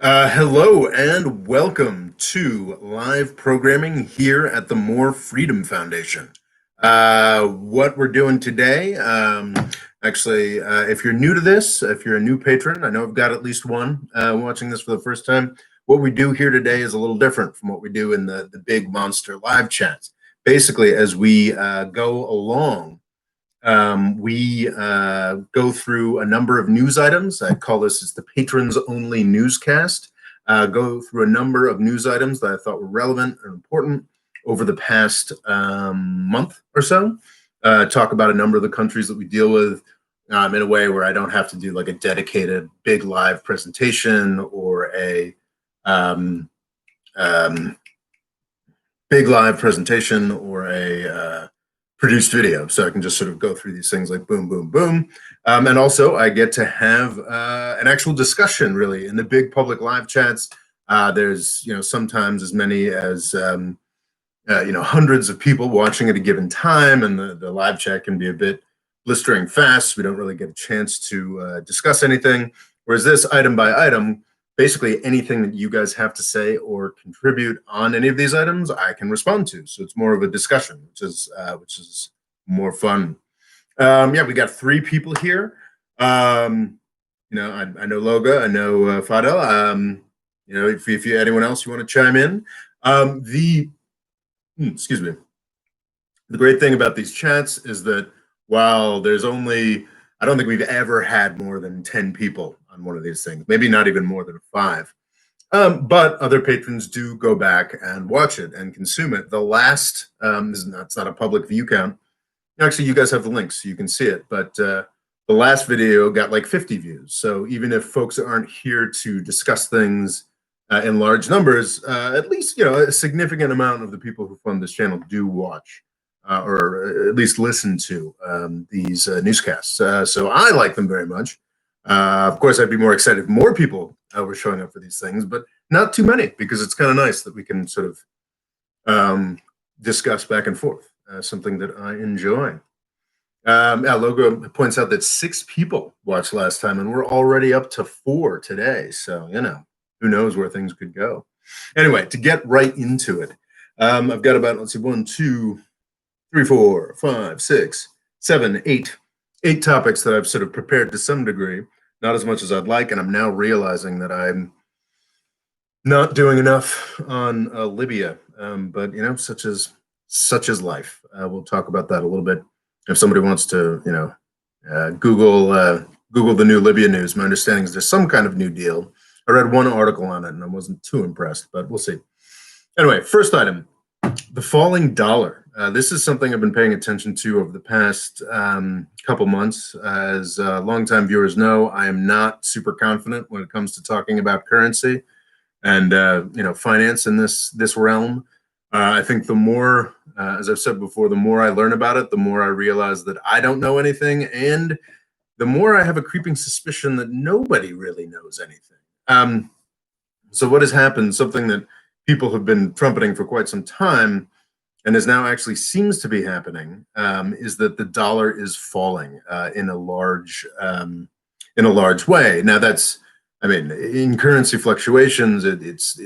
Hello and welcome to live programming here at the More Freedom Foundation. What we're doing today, if you're new to this, if you're a new patron, I know I've got at least one watching this for the first time. What we do here today is a little different from what we do in the big monster live chats. Basically, as we go along, we go through a number of news items. I call this is the patrons only newscast. Go through a number of news items that I thought were relevant and important over the past month or so. Talk about a number of the countries that we deal with in a way where I don't have to do like a dedicated big live presentation or a big live presentation or a produced video. So I can just sort of go through these things like boom, boom, boom. And also I get to have an actual discussion really in the big public live chats. There's, sometimes as many as, hundreds of people watching at a given time, and the live chat can be a bit blistering fast. We don't really get a chance to discuss anything. Whereas this item by item, basically anything that you guys have to say or contribute on any of these items, I can respond to. So it's more of a discussion, which is more fun. We got three people here. I know Loga, I know Fadel. If you anyone else you want to chime in. Excuse me. The great thing about these chats is that while there's only, I don't think we've ever had more than 10 people on one of these things, maybe not even more than 5. But other patrons do go back and watch it and consume it. The last, it's not a public view count. Actually, you guys have the links, so you can see it. But the last video got like 50 views. So even if folks aren't here to discuss things in large numbers, at least, a significant amount of the people who fund this channel do watch or at least listen to these newscasts. So I like them very much. Of course, I'd be more excited if more people were showing up for these things, but not too many, because it's kind of nice that we can sort of discuss back and forth, something that I enjoy. Logo points out that 6 people watched last time, and we're already up to 4 today. So, who knows where things could go. Anyway, to get right into it, I've got about, 1, 2, 3, 4, 5, 6, 7, 8 topics that I've sort of prepared to some degree, not as much as I'd like, and I'm now realizing that I'm not doing enough on Libya, but such is life. We'll talk about that a little bit. If somebody wants to, Google the new Libya news, my understanding is there's some kind of new deal. I read one article on it and I wasn't too impressed, but we'll see. Anyway, first item, the falling dollar. This is something I've been paying attention to over the past couple months. As longtime viewers know, I am not super confident when it comes to talking about currency and finance in this realm. I think the more, as I've said before, the more I learn about it, the more I realize that I don't know anything, and the more I have a creeping suspicion that nobody really knows anything. So what has happened, something that people have been trumpeting for quite some time, and is now actually seems to be happening, is that the dollar is falling in a large way. Now that's, in currency fluctuations, it's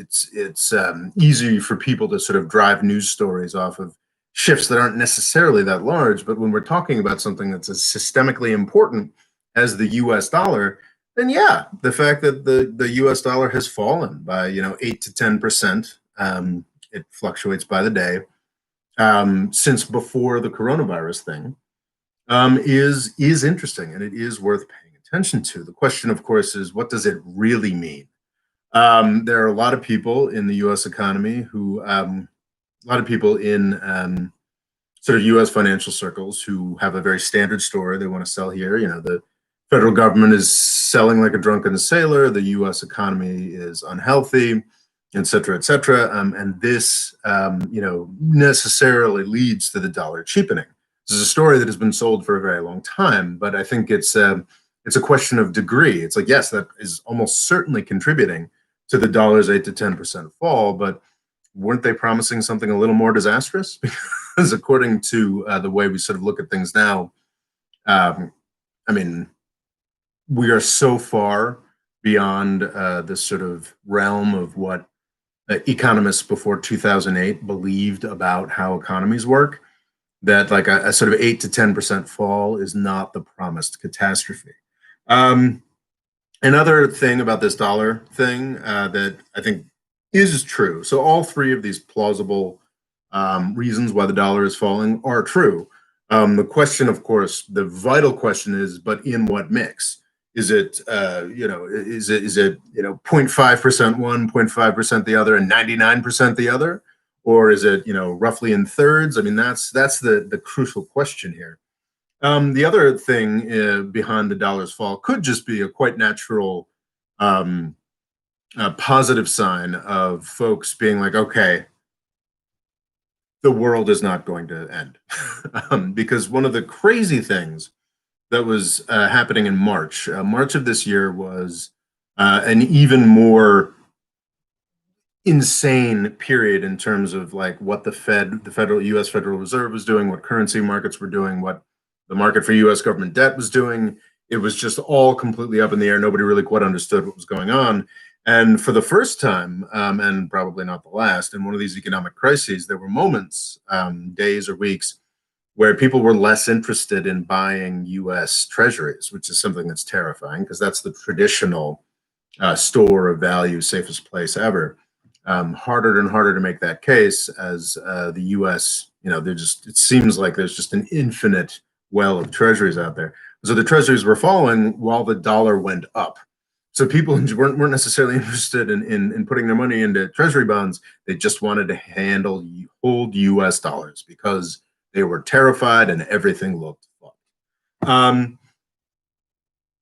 easy for people to sort of drive news stories off of shifts that aren't necessarily that large. But when we're talking about something that's as systemically important as the U.S. dollar, then yeah, the fact that the U.S. dollar has fallen by 8 to 10%, it fluctuates by the day, since before the coronavirus thing, is interesting, and it is worth paying attention to. The question, of course, is what does it really mean? There are a lot of people in the U.S. economy who, a lot of people in sort of U.S. financial circles who have a very standard story they want to sell here. The federal government is selling like a drunken sailor. The U.S. economy is unhealthy, et cetera, et cetera. And this, necessarily leads to the dollar cheapening. This is a story that has been sold for a very long time, but I think it's a question of degree. It's like, yes, that is almost certainly contributing to the dollar's 8 to 10% fall, but weren't they promising something a little more disastrous? Because according to the way we sort of look at things now, we are so far beyond this sort of realm of what economists before 2008 believed about how economies work. That like a sort of 8 to 10% fall is not the promised catastrophe. Um, Another thing about this dollar thing that I think is true. So all three of these plausible reasons why the dollar is falling are true. The question, of course, the vital question is, but in what mix? Is it, is it 0.5% one, 0.5% the other, and 99% the other? Or is it, roughly in thirds? I mean, that's the crucial question here. The other thing behind the dollar's fall could just be a quite natural um, positive sign of folks being like, okay, the world is not going to end. Because one of the crazy things that was happening in March of this year was an even more insane period in terms of like what the federal U.S. Federal Reserve was doing, what currency markets were doing, what the market for U.S. government debt was doing. It was just all completely up in the air. Nobody really quite understood what was going on. And for the first time, and probably not the last, in one of these economic crises, there were moments, days or weeks, where people were less interested in buying U.S. treasuries, which is something that's terrifying because that's the traditional store of value, safest place ever. Harder and harder to make that case as the U.S. It seems like there's just an infinite well of treasuries out there. So the treasuries were falling while the dollar went up. So people weren't necessarily interested in putting their money into treasury bonds. They just wanted to hold U.S. dollars because they were terrified and everything looked fucked.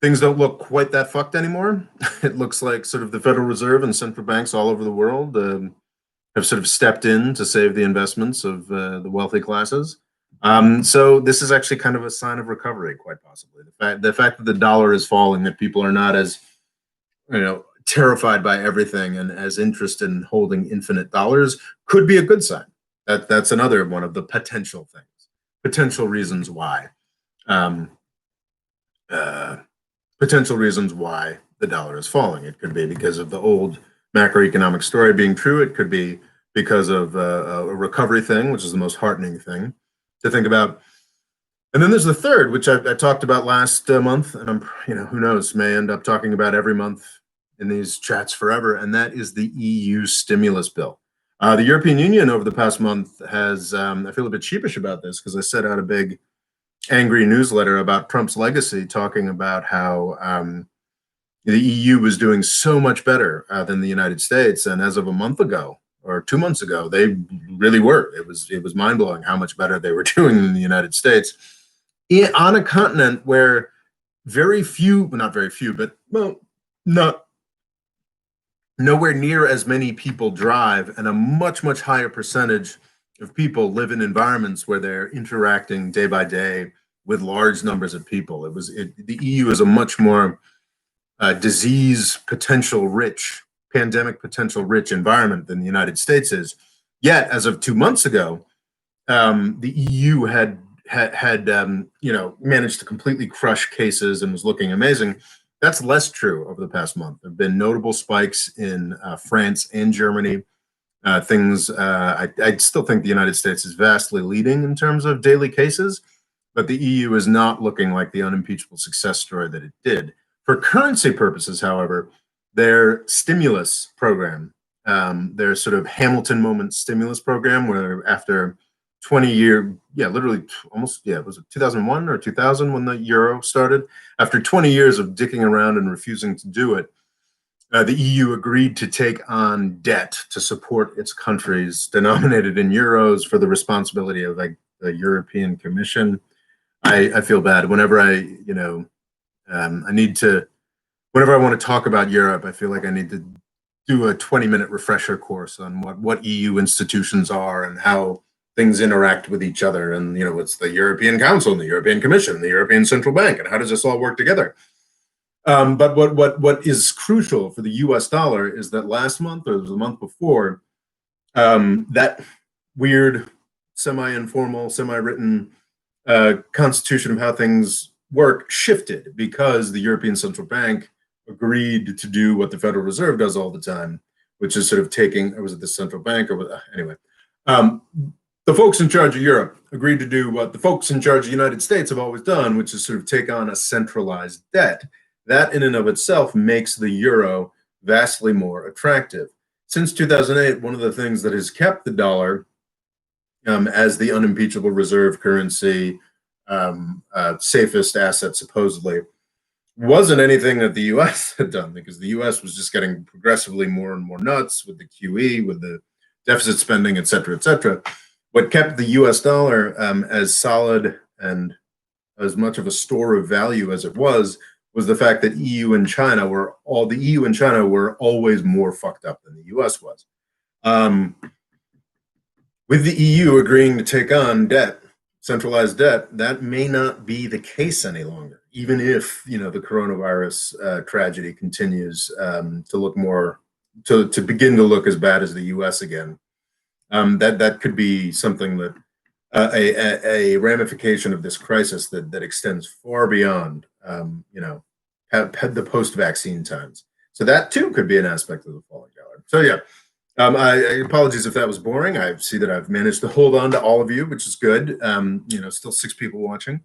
Things don't look quite that fucked anymore. It looks like sort of the Federal Reserve and central banks all over the world have sort of stepped in to save the investments of the wealthy classes. So this is actually kind of a sign of recovery, quite possibly. The fact that the dollar is falling, that people are not as terrified by everything and as interested in holding infinite dollars, could be a good sign. That's another one of the potential reasons why. Um, uh, Potential reasons why the dollar is falling. It could be because of the old macroeconomic story being true. It could be because of a recovery thing, which is the most heartening thing to think about. And then there's the third, which I talked about last month, and who knows, may end up talking about every month in these chats forever, and that is the EU stimulus bill. The European Union over the past month has, I feel a bit sheepish about this because I set out a big angry newsletter about Trump's legacy, talking about how the EU was doing so much better than the United States, and as of a month ago or 2 months ago, they really were. It was mind blowing how much better they were doing than the United States on a continent where very few, well, not very few, but well, not nowhere near as many people drive, and a much higher percentage of people live in environments where they're interacting day by day with large numbers of people. The EU is a much more disease potential rich, pandemic potential rich environment than the United States is. Yet, as of 2 months ago, the EU had managed to completely crush cases and was looking amazing. That's less true over the past month. There have been notable spikes in France and Germany. I still think the United States is vastly leading in terms of daily cases, but the EU is not looking like the unimpeachable success story that it did. For currency purposes, however, their stimulus program, their sort of Hamilton moment stimulus program, where after 20-year, literally almost, was it 2001 or 2000 when the euro started? After 20 years of dicking around and refusing to do it, the EU agreed to take on debt to support its countries denominated in euros for the responsibility of like the European Commission. I feel bad whenever I need to, whenever I want to talk about Europe, I feel like I need to do a 20-minute refresher course on what EU institutions are and how things interact with each other. And, it's the European Council and the European Commission, and the European Central Bank, and how does this all work together? But what is crucial for the U.S. dollar is that last month or the month before, that weird, semi-informal, semi-written constitution of how things work shifted because the European Central Bank agreed to do what the Federal Reserve does all the time, which is sort of taking, or was it the central bank, or anyway, um, the folks in charge of Europe agreed to do what the folks in charge of the United States have always done, which is sort of take on a centralized debt. That in and of itself makes the euro vastly more attractive. Since 2008, one of the things that has kept the dollar as the unimpeachable reserve currency, safest asset supposedly, wasn't anything that the US had done, because the US was just getting progressively more and more nuts with the QE, with the deficit spending, et cetera, et cetera. What kept the US dollar as solid and as much of a store of value as it was the fact that the EU and China were always more fucked up than the US was. With the EU agreeing to take on debt, centralized debt, that may not be the case any longer, even if the coronavirus tragedy continues to look more to begin to look as bad as the U.S. again. That could be something that a ramification of this crisis that extends far beyond the post-vaccine times. So that too could be an aspect of the falling dollar. So yeah. I apologies if that was boring. I see that I've managed to hold on to all of you, which is good. Still 6 people watching.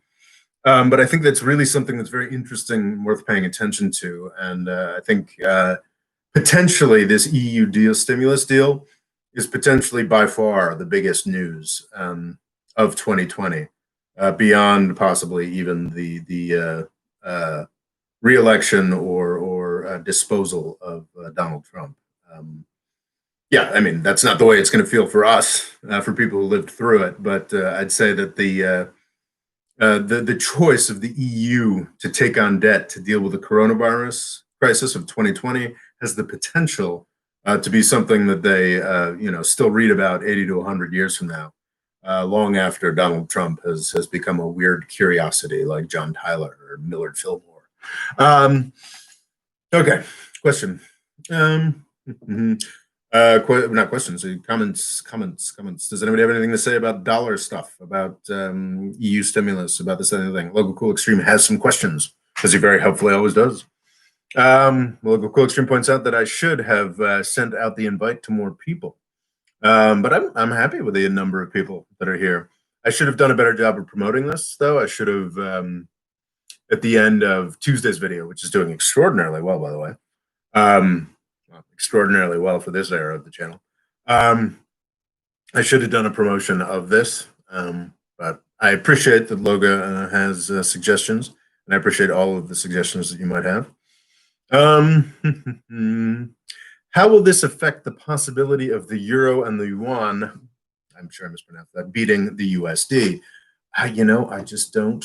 But I think that's really something that's very interesting, worth paying attention to. And I think potentially this EU stimulus deal is potentially by far the biggest news of 2020, beyond possibly even the re-election or disposal of Donald Trump. Yeah, I mean, that's not the way it's going to feel for us, for people who lived through it. But I'd say that the choice of the EU to take on debt to deal with the coronavirus crisis of 2020 has the potential to be something that they, still read about 80 to 100 years from now, long after Donald Trump has become a weird curiosity like John Tyler or Millard Fillmore. Okay, question. Not questions, comments. Does anybody have anything to say about dollar stuff, about EU stimulus, about this thing? Local Cool Extreme has some questions, as he very helpfully always does. Local Cool Extreme points out that I should have sent out the invite to more people, but I'm happy with the number of people that are here. I should have done a better job of promoting this, though. I should have, at the end of Tuesday's video, which is doing extraordinarily well, by the way. Extraordinarily well for this era of the channel. I should have done a promotion of this, but I appreciate that Loga has suggestions, and I appreciate all of the suggestions that you might have. How will this affect the possibility of the euro and the yuan? I'm sure I mispronounced that, beating the USD. I just don't.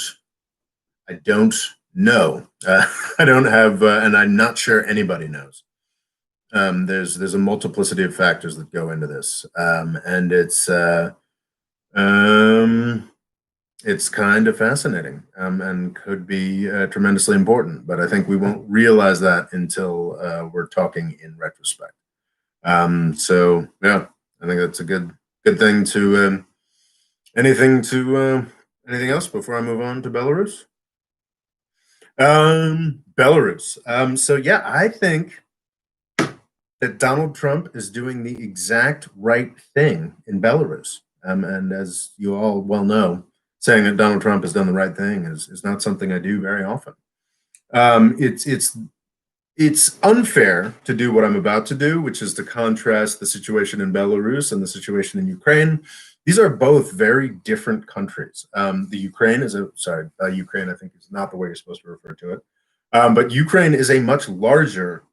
I don't know. I don't have, and I'm not sure anybody knows. There's a multiplicity of factors that go into this, and it's kind of fascinating, and could be tremendously important. But I think we won't realize that until we're talking in retrospect. So yeah, I think that's a good thing to. Anything else before I move on to Belarus? Belarus. So yeah, I think that Donald Trump is doing the exact right thing in Belarus. And as you all well know, saying that Donald Trump has done the right thing is not something I do very often. It's unfair to do what I'm about to do, which is to contrast the situation in Belarus and the situation in Ukraine. These are both very different countries. Ukraine, I think is not the way you're supposed to refer to it. But Ukraine is a much larger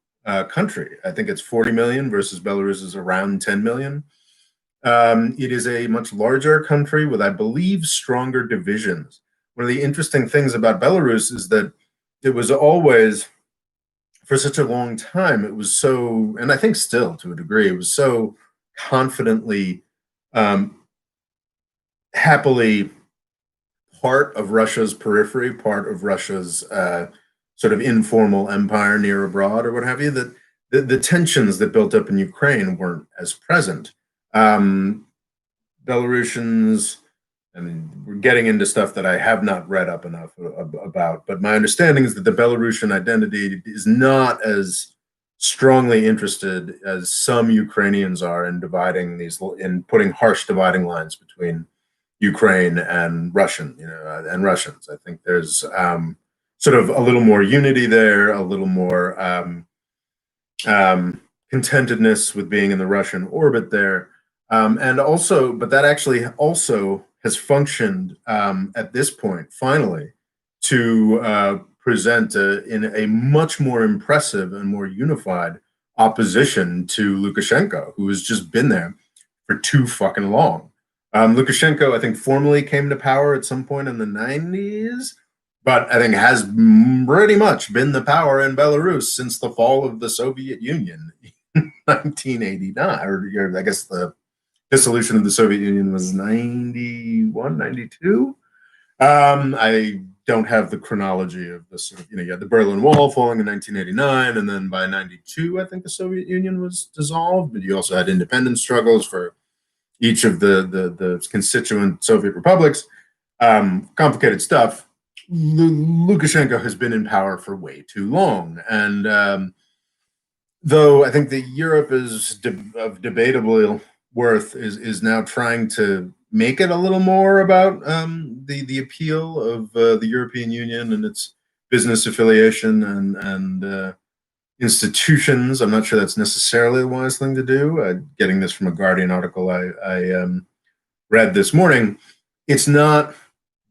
country. I think it's 40 million versus Belarus is around 10 million. It is a much larger country with, I believe, stronger divisions. One of the interesting things about Belarus is that it was always, for such a long time, it was so, and I think still to a degree, it was so confidently, happily part of Russia's periphery, part of Russia's sort of informal empire near abroad or what have you, that the tensions that built up in Ukraine weren't as present. Belarusians I mean, we're getting into stuff that I have not read up enough about, but my understanding is that the Belarusian identity is not as strongly interested as some Ukrainians are in in putting harsh dividing lines between Ukraine and Russians. I think there's sort of a little more unity there, a little more contentedness with being in the Russian orbit there. And also, but that actually also has functioned at this point, finally, to present in a much more impressive and more unified opposition to Lukashenko, who has just been there for too fucking long. Lukashenko, I think, formally came to power at some point in the 90s, but I think has pretty much been the power in Belarus since the fall of the Soviet Union in 1989, or I guess the dissolution of the Soviet Union was 91, 92. I don't have the chronology of this. You had the Berlin Wall falling in 1989, and then by 92, I think the Soviet Union was dissolved. But you also had independence struggles for each of the constituent Soviet republics. Complicated stuff. Lukashenko has been in power for way too long, and though I think that Europe is of debatable worth is now trying to make it a little more about the appeal of the European Union and its business affiliation and institutions. I'm not sure that's necessarily the wise thing to do. Getting this from a Guardian article I read this morning, it's not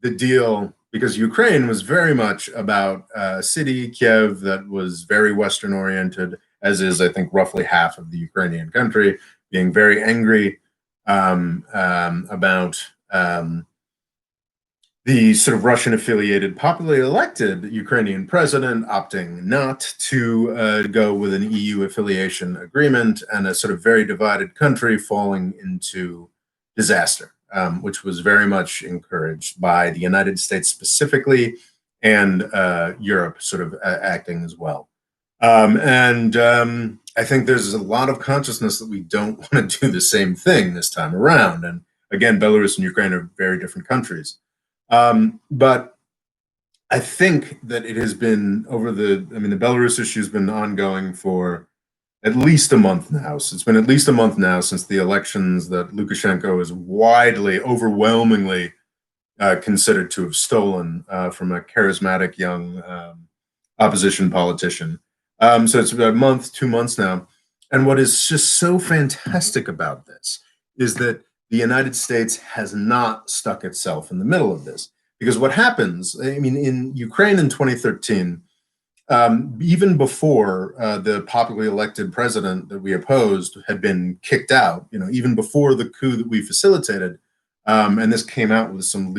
the deal because Ukraine was very much about a city, Kiev, that was very Western oriented, as is, I think, roughly half of the Ukrainian country, being very angry about the sort of Russian-affiliated, popularly elected Ukrainian president opting not to go with an EU affiliation agreement, and a sort of very divided country falling into disaster, which was very much encouraged by the United States specifically, and Europe sort of acting as well. I think there's a lot of consciousness that we don't want to do the same thing this time around. And again, Belarus and Ukraine are very different countries. But I think that it has been the Belarus issue has been ongoing for at least a month now. So it's been at least a month now since the elections that Lukashenko is widely, overwhelmingly considered to have stolen from a charismatic young opposition politician. So it's about a month, 2 months now. And what is just so fantastic about this is that the United States has not stuck itself in the middle of this. Because what happens, in Ukraine in 2013, even before the popularly elected president that we opposed had been kicked out, even before the coup that we facilitated, and this came out with some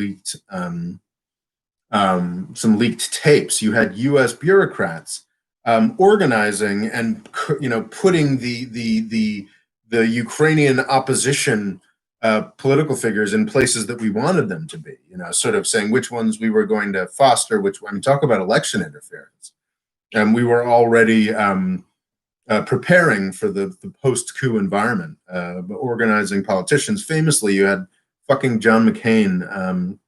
leaked tapes, you had U.S. bureaucrats organizing and putting the Ukrainian opposition political figures in places that we wanted them to be, sort of saying which ones we were going to foster, talk about election interference. And we were already preparing for the post-coup environment, organizing politicians. Famously, you had fucking John McCain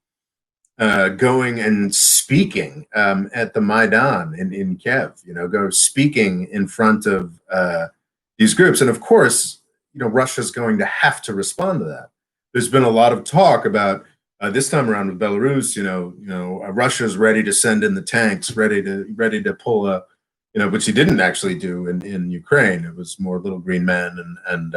going and speaking at the Maidan in Kiev, speaking in front of these groups. And of course, Russia's going to have to respond to that. There's been a lot of talk about this time around with Belarus, Russia's ready to send in the tanks, ready to pull which he didn't actually do in Ukraine. It was more little green men and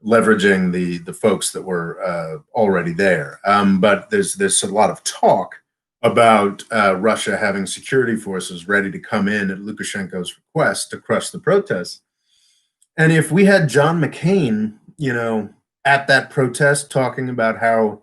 leveraging the folks that were already there. But there's a lot of talk about Russia having security forces ready to come in at Lukashenko's request to crush the protests. And if we had John McCain, at that protest talking about how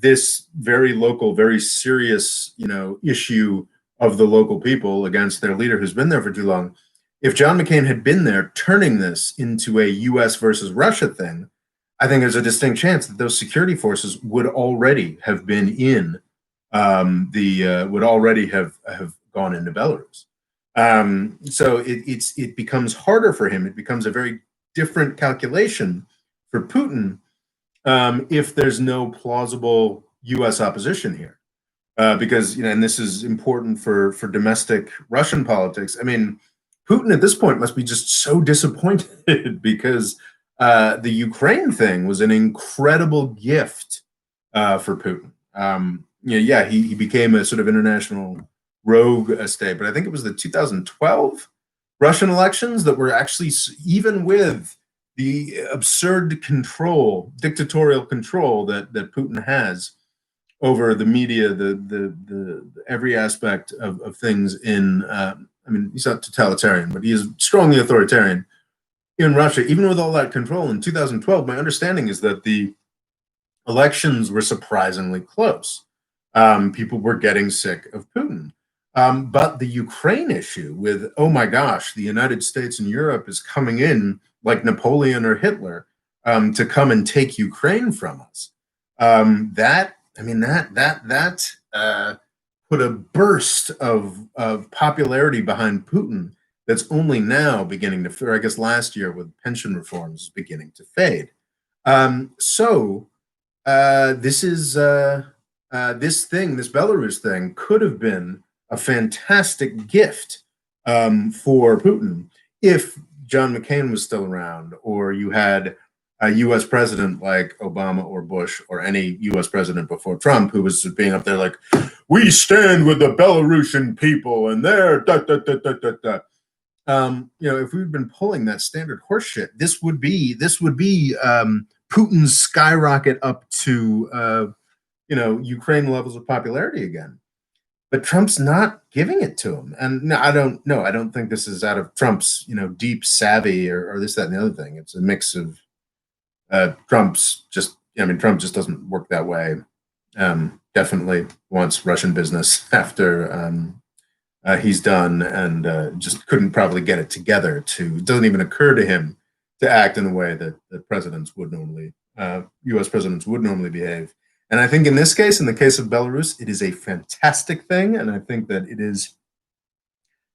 this very local, very serious, issue of the local people against their leader who's been there for too long, if John McCain had been there turning this into a U.S. versus Russia thing, I think there's a distinct chance that those security forces would already have been would already have gone into Belarus. So it becomes harder for him. It becomes a very different calculation for Putin if there's no plausible U.S. opposition here. Because, and this is important for domestic Russian politics. I mean, Putin at this point must be just so disappointed because the Ukraine thing was an incredible gift for Putin. He became a sort of international rogue state, but I think it was the 2012 Russian elections that were actually, even with the absurd dictatorial control that Putin has over the media, the every aspect of things in. I mean, he's not totalitarian, but he is strongly authoritarian in Russia. Even with all that control in 2012, my understanding is that the elections were surprisingly close. People were getting sick of Putin. But the Ukraine issue with, oh my gosh, the United States and Europe is coming in like Napoleon or Hitler to come and take Ukraine from us. That put a burst of popularity behind Putin that's only now beginning to, or I guess last year with pension reforms, beginning to fade. This Belarus thing could have been a fantastic gift for Putin if John McCain was still around, or you had a U.S. president like Obama or Bush or any U.S. president before Trump who was being up there like, we stand with the Belarusian people and they're da da da da da da. If we'd been pulling that standard horseshit, this would be Putin's skyrocket up to Ukraine levels of popularity again. But Trump's not giving it to him, and no, I don't think this is out of Trump's deep savvy or this, that, and the other thing. It's a mix of Trump just doesn't work that way. Definitely wants Russian business after he's done, and just couldn't probably get it together it doesn't even occur to him to act in a way that presidents would normally, U.S. presidents would normally behave. And I think in this case, in the case of Belarus, it is a fantastic thing, and I think that it is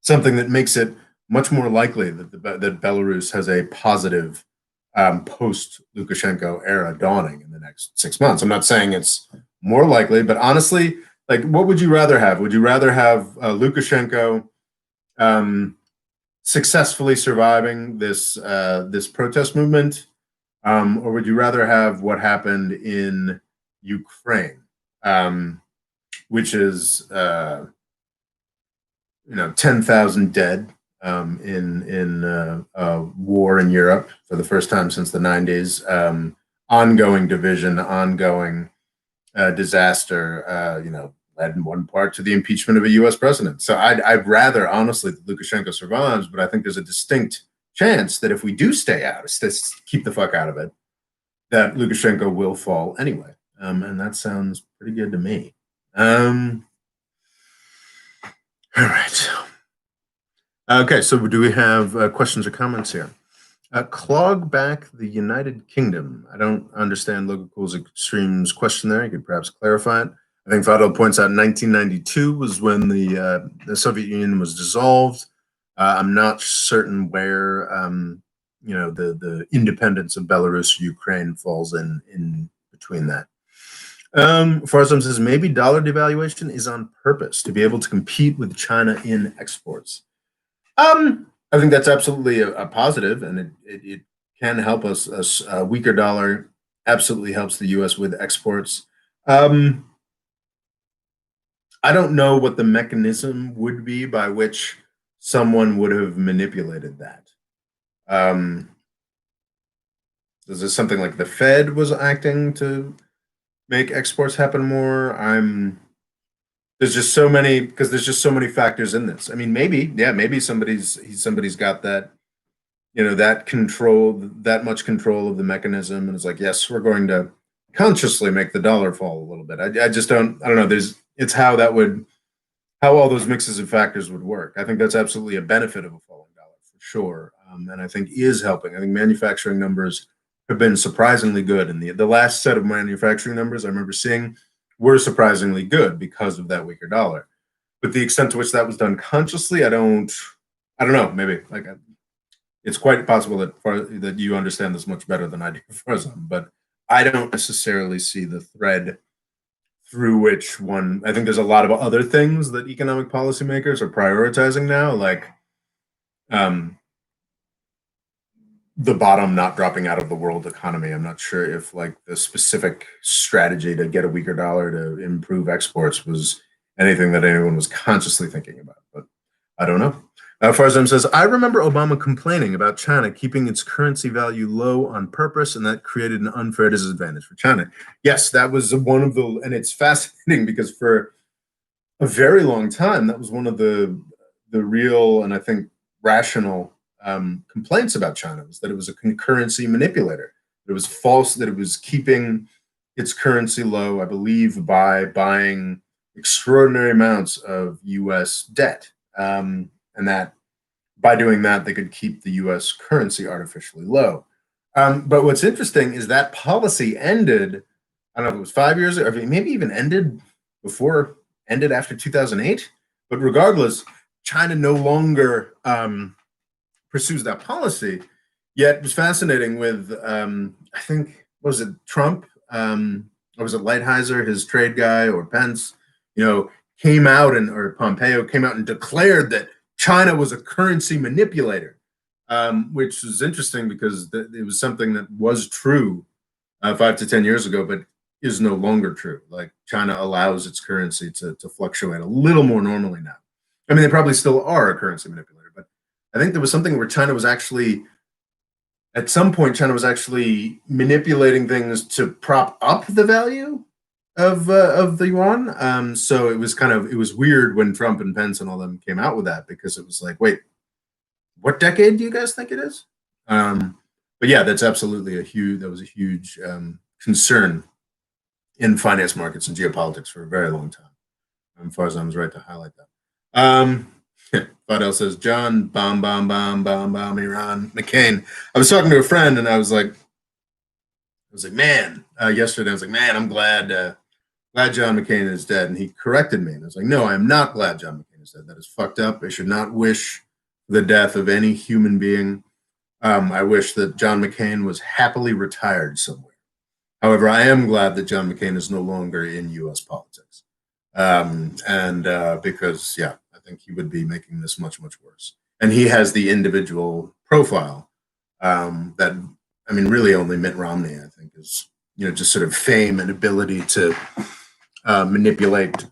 something that makes it much more likely that Belarus has a positive post-Lukashenko era dawning in the next 6 months. I'm not saying it's more likely, but honestly, like, what would you rather have? Would you rather have Lukashenko successfully surviving this protest movement, or would you rather have what happened in Ukraine, which is 10,000 dead in war in Europe for the first time since the 90s, ongoing division, ongoing disaster, led in one part to the impeachment of a U.S. president. So I'd rather, honestly, that Lukashenko survives, but I think there's a distinct chance that if we do stay out, keep the fuck out of it, that Lukashenko will fall anyway. And that sounds pretty good to me. All right. Okay, so do we have questions or comments here? Clog back the United Kingdom. I don't understand Logan Cool's Extreme's question there. You could perhaps clarify it. I think Fadil points out 1992 was when the Soviet Union was dissolved. I'm not certain where the independence of Belarus or Ukraine falls in between that. Farzam says maybe dollar devaluation is on purpose to be able to compete with China in exports. I think that's absolutely a positive, and it can help us. A weaker dollar absolutely helps the U.S. with exports. I don't know what the mechanism would be by which someone would have manipulated that. Is this something like the Fed was acting to make exports happen more? There's just so many factors in this. I mean, maybe somebody's got that, that control, that much control of the mechanism, and it's like, yes, we're going to consciously make the dollar fall a little bit. I don't know. It's how all those mixes of factors would work. I think that's absolutely a benefit of a falling dollar for sure, and I think is helping. I think manufacturing numbers have been surprisingly good, and the last set of manufacturing numbers I remember seeing were surprisingly good because of that weaker dollar. But the extent to which that was done consciously, I don't know. Maybe it's quite possible that you understand this much better than I do, Farzam. But I don't necessarily see the thread through which one. I think there's a lot of other things that economic policymakers are prioritizing now, like um, the bottom not dropping out of the world economy. I'm not sure if like the specific strategy to get a weaker dollar to improve exports was anything that anyone was consciously thinking about, but I don't know. Farzam says, I remember Obama complaining about China keeping its currency value low on purpose, and that created an unfair disadvantage for China. Yes, that was one of the, and it's fascinating because for a very long time, that was one of the real and I think rational complaints about China was that it was a concurrency manipulator. It was false, that it was keeping its currency low, I believe, by buying extraordinary amounts of U.S. debt, and that by doing that, they could keep the U.S. currency artificially low. But what's interesting is that policy ended. I don't know if it was 5 years, or maybe even ended after 2008. But regardless, China no longer pursues that policy. Yet it was fascinating with, I think, was it Trump, or was it Lighthizer, his trade guy, or Pence, came out or Pompeo came out and declared that China was a currency manipulator, which was interesting because it was something that was true 5 to 10 years ago, but is no longer true. Like China allows its currency to fluctuate a little more normally now. I mean, they probably still are a currency manipulator, but I think there was something where China was actually, at some point, China was actually manipulating things to prop up the value of the yuan. So it was weird when Trump and Pence and all them came out with that, because it was like, wait, what decade do you guys think it is? But yeah, that's absolutely that was a huge concern in finance markets and geopolitics for a very long time. Farzan was right to highlight that. Fadel says, John, bomb, bomb, bomb, bomb, bomb, Iran, McCain. I was talking to a friend and I was like, man, yesterday I was like, man, I'm glad John McCain is dead. And he corrected me. And I was like, no, I am not glad John McCain is dead. That is fucked up. I should not wish the death of any human being. I wish that John McCain was happily retired somewhere. However, I am glad that John McCain is no longer in U.S. politics. Because, yeah, I think he would be making this much, much worse. And he has the individual profile that, I mean, really only Mitt Romney, I think, is, just sort of fame and ability to manipulate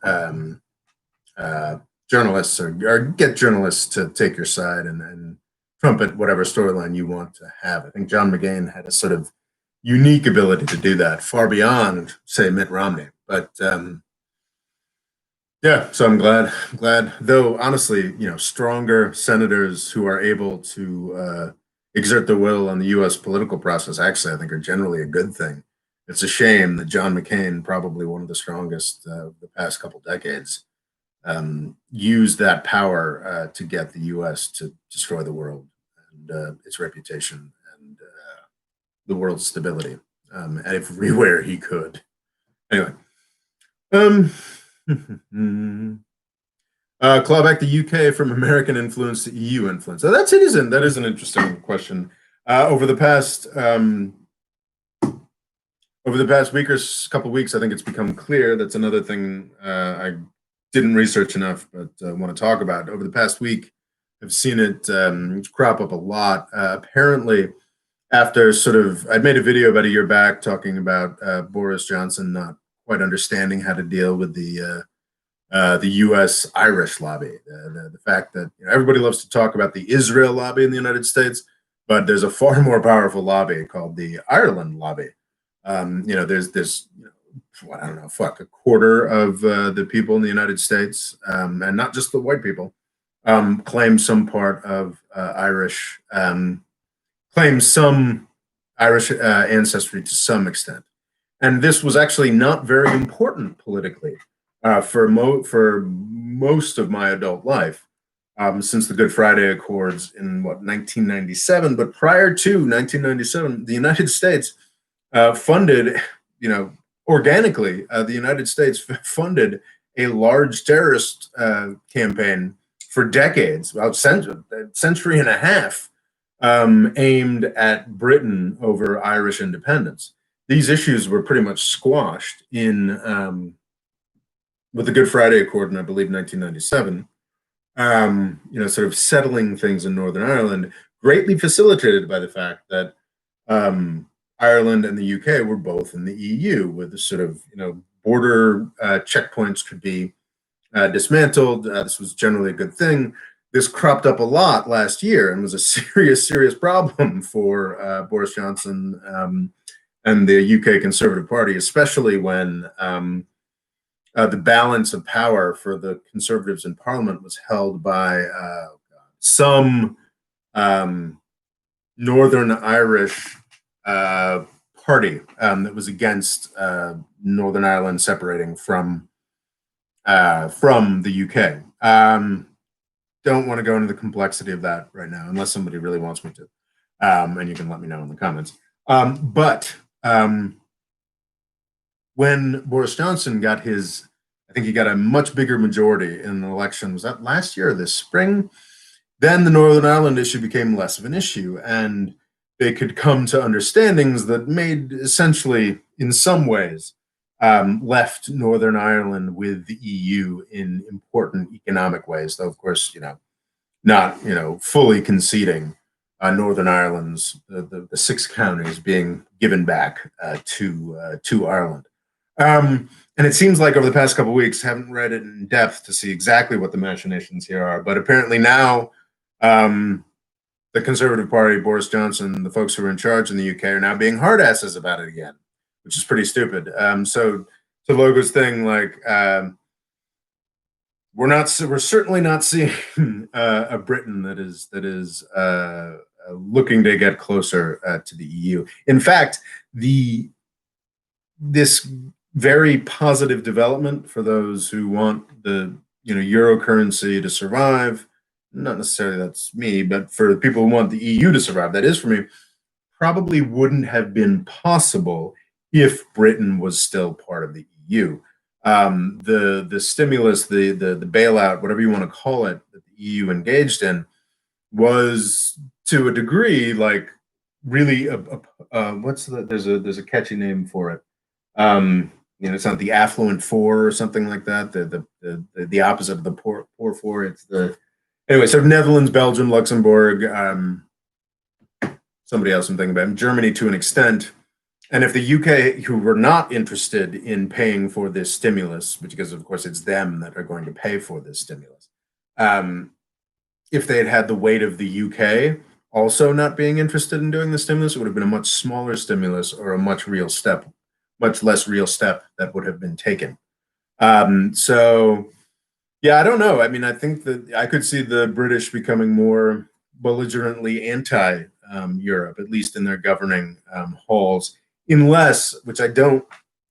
journalists or get journalists to take your side and trumpet whatever storyline you want to have. I think John McCain had a sort of unique ability to do that, far beyond, say, Mitt Romney. But yeah, so I'm glad. Though honestly, stronger senators who are able to exert their will on the U.S. political process, actually, I think are generally a good thing. It's a shame that John McCain, probably one of the strongest of the past couple decades, used that power to get the U.S. to destroy the world and its reputation and the world's stability everywhere he could. Anyway, claw back the UK from American influence to EU influence. So that is an interesting question. Over the past week or couple weeks, I think it's become clear. That's another thing I didn't research enough, but want to talk about. Over the past week, I've seen it crop up a lot. Apparently, after I'd made a video about a year back talking about Boris Johnson not quite understanding how to deal with the U.S. Irish lobby. The fact that everybody loves to talk about the Israel lobby in the United States, but there's a far more powerful lobby called the Ireland lobby. There's I don't know, a quarter of the people in the United States, and not just the white people, claim some part of Irish. Claim some Irish ancestry to some extent. And this was actually not very important politically for most of my adult life, since the Good Friday Accords in 1997. But prior to 1997, the United States funded, organically, the United States funded a large terrorist campaign for decades, about a century and a half, aimed at Britain over Irish independence. these issues were pretty much squashed in with the Good Friday Accord in, I believe, 1997. Sort of settling things in Northern Ireland, greatly facilitated by the fact that Ireland and the UK were both in the EU, with the sort of border checkpoints could be dismantled. This was generally a good thing. This cropped up a lot last year and was a serious problem for Boris Johnson and the UK Conservative Party, especially when the balance of power for the Conservatives in Parliament was held by some Northern Irish party that was against Northern Ireland separating from the UK. Don't want to go into the complexity of that right now, unless somebody really wants me to, and you can let me know in the comments. But when Boris Johnson got his, I think he got a much bigger majority in the election. Was that last year or this spring? Then the Northern Ireland issue became less of an issue, and they could come to understandings that made essentially, in some ways, left Northern Ireland with the EU in important economic ways, though, of course, not, fully conceding Northern Ireland's, the six counties being given back to Ireland. And it seems like over the past couple of weeks, haven't read it in depth to see exactly what the machinations here are, but apparently now the Conservative Party, Boris Johnson, the folks who are in charge in the UK are now being hard asses about it again, which is pretty stupid. So to Logo's thing, like we're certainly not seeing a Britain that is looking to get closer to the EU. In fact, this very positive development for those who want the euro currency to survive. Not necessarily that's me, but for people who want the EU to survive, that is for me, probably wouldn't have been possible if Britain was still part of the EU. The stimulus, the bailout, whatever you want to call it, that the EU engaged in was to a degree like really there's a catchy name for it. It's not the affluent four or something like that. The opposite of the poor four. It's anyway. So Netherlands, Belgium, Luxembourg, somebody else I'm thinking about, Germany to an extent. And if the UK, who were not interested in paying for this stimulus, because of course it's them that are going to pay for this stimulus, if they had had the weight of the UK also not being interested in doing the stimulus, it would have been a much smaller stimulus or a much less real step that would have been taken. So, yeah, I don't know. I mean, I think that I could see the British becoming more belligerently anti-Europe, at least in their governing halls, unless, which I don't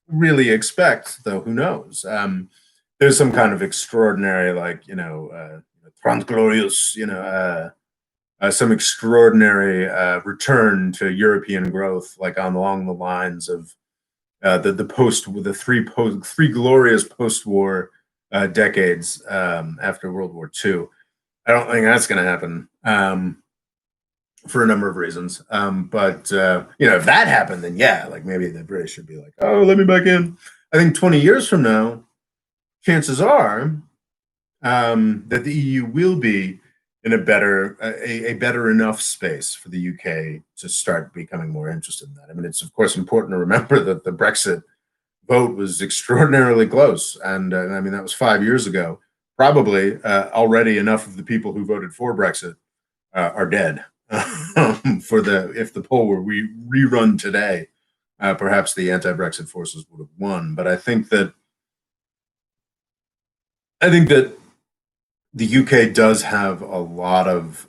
really expect, though who knows, there's some kind of extraordinary, like, transglorious, some extraordinary return to European growth, like along the lines of the three glorious post-war decades after World War II. I don't think that's going to happen for a number of reasons. But if that happened, then yeah, like maybe the British should be like, oh, let me back in. I think 20 years from now, chances are that the EU will be in a better enough space for the UK to start becoming more interested in that. I mean, it's of course important to remember that the Brexit vote was extraordinarily close, and I mean that was 5 years ago. Probably already enough of the people who voted for Brexit are dead. If the poll were rerun today, perhaps the anti-Brexit forces would have won. But I think that the UK does have a lot of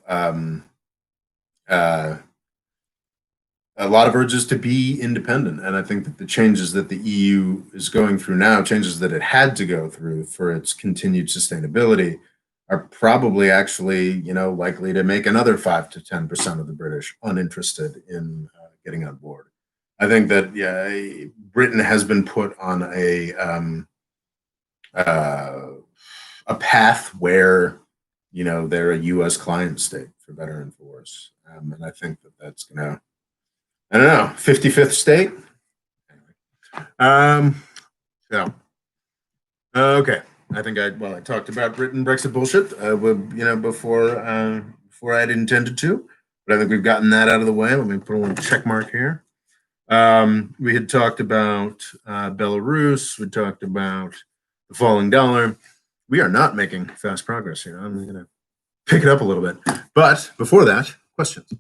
urges to be independent, and I think that the changes that the EU is going through now, changes that it had to go through for its continued sustainability, are probably actually likely to make another 5 to 10% of the British uninterested in getting on board. I think that Britain has been put on a path where they're a U.S. client state, for better and for worse, and I think that that's gonna, I don't know, 55th state. So okay, I think I talked about Britain Brexit bullshit, before I'd intended to, but I think we've gotten that out of the way. Let me put a little check mark here. We had talked about Belarus. We talked about the falling dollar. We are not making fast progress here. I'm going to pick it up a little bit. But before that, questions.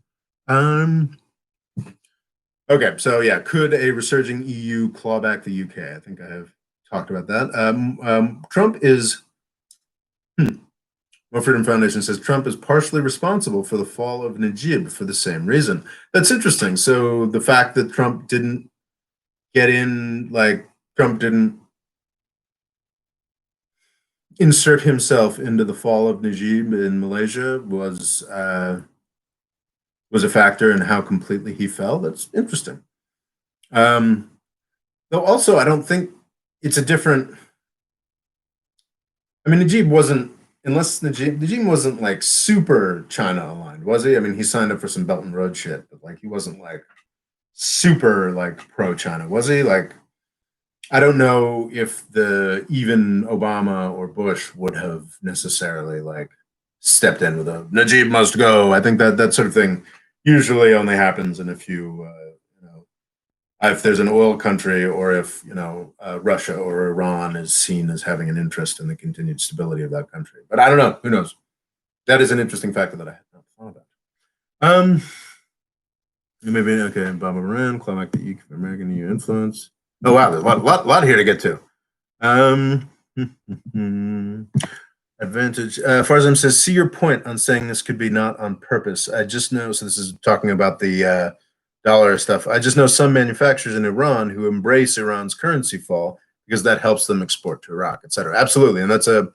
Okay, so yeah, could a resurging EU claw back the UK? I think I have talked about that. Trump is. Well, Freedom Foundation says Trump is partially responsible for the fall of Najib for the same reason. That's interesting. So the fact that Trump didn't get in, like Trump didn't insert himself into the fall of Najib in Malaysia was a factor in how completely he fell. That's interesting. Though also, I don't think it's a different. I mean, Najib wasn't, unless Najib wasn't like super China aligned, was he? I mean, he signed up for some Belt and Road shit, but like he wasn't like super like pro China, was he? Like, I don't know if the even Obama or Bush would have necessarily like stepped in with a Najib must go. I think that sort of thing usually only happens in a few, if there's an oil country or if Russia or Iran is seen as having an interest in the continued stability of that country. But I don't know. Who knows? That is an interesting factor that I had not thought about. Maybe okay. Baba Moran, Climax the American EU influence. Oh wow, there's a lot here to get to. Advantage. Farzam says, see your point on saying this could be not on purpose. I just know. So this is talking about the dollar stuff. I just know some manufacturers in Iran who embrace Iran's currency fall because that helps them export to Iraq, et cetera. Absolutely, and that's a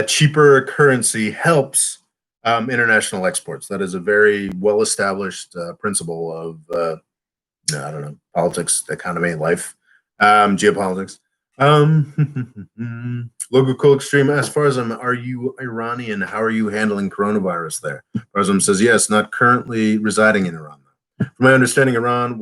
cheaper currency helps international exports. That is a very well-established principle of I don't know, politics, economy, life, geopolitics. Logo Cool Extreme as far as are you Iranian? How are you handling coronavirus there? Farzam says yes, not currently residing in Iran. From my understanding, Iran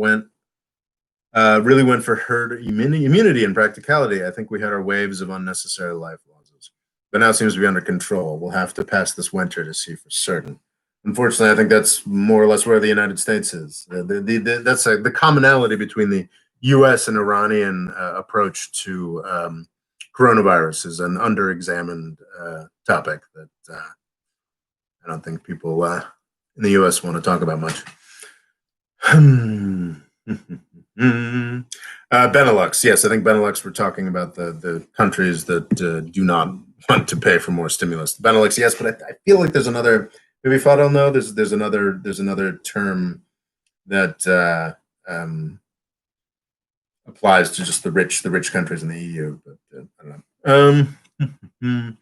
really went for herd immunity and practicality. I think we had our waves of unnecessary life losses, but now it seems to be under control. We'll have to pass this winter to see for certain. Unfortunately, I think that's more or less where the United States is. That's the commonality between the U.S. and Iranian approach to coronavirus is an under-examined topic that I don't think people in the U.S. want to talk about much. Benelux, yes, I think Benelux. We're talking about the countries that do not want to pay for more stimulus. Benelux, yes, but I feel like there's another. Maybe if I don't know, there's another term that applies to just the rich countries in the EU. But I don't know.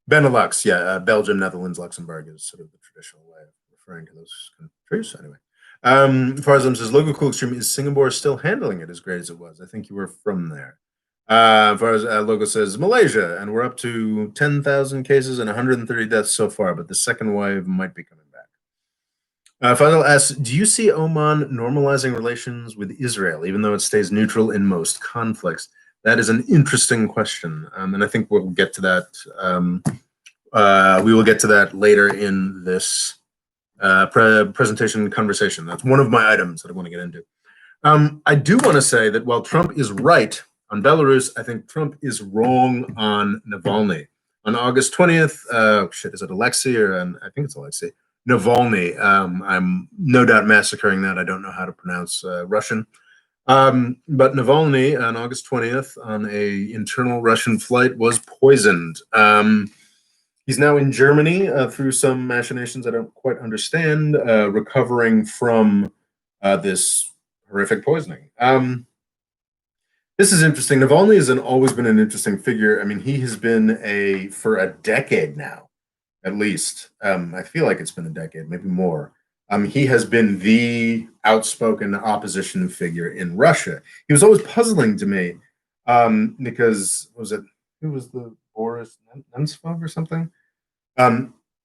Benelux, yeah, Belgium, Netherlands, Luxembourg is sort of the traditional way of referring to those countries. Anyway, Farzam says, Logo Cool Extreme, is Singapore still handling it as great as it was? I think you were from there. Logo says Malaysia, and we're up to 10,000 cases and 130 deaths so far, but the second wave might be coming back. Faisal asks, do you see Oman normalizing relations with Israel, even though it stays neutral in most conflicts? That is an interesting question, and I think we'll get to that. We will get to that later in this presentation conversation. That's one of my items that I want to get into. I do want to say that while Trump is right on Belarus, I think Trump is wrong on Navalny. On August 20th, is it Alexei or I think it's Alexei Navalny. I'm no doubt massacring that. I don't know how to pronounce Russian. But Navalny on August 20th on a internal Russian flight was poisoned. He's now in Germany through some machinations I don't quite understand, recovering from this horrific poisoning. This is interesting. Navalny has always been an interesting figure. I mean, he has been for a decade now, at least. I feel like it's been a decade, maybe more. He has been the outspoken opposition figure in Russia. He was always puzzling to me because who was the Boris Nemtsov or something?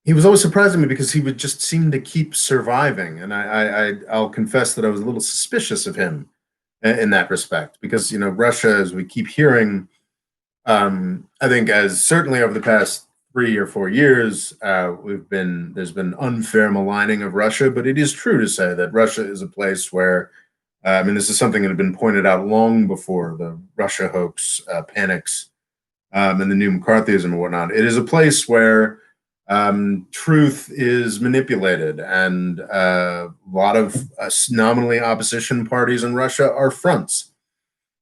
He was always surprising me because he would just seem to keep surviving, and I'll confess that I was a little suspicious of him in that respect, because Russia, as we keep hearing, I think, as certainly over the past 3 or 4 years, there's been unfair maligning of Russia, but it is true to say that Russia is a place where, I mean, this is something that had been pointed out long before the Russia hoax panics and the new McCarthyism and whatnot. It is a place where truth is manipulated, and a lot of nominally opposition parties in Russia are fronts.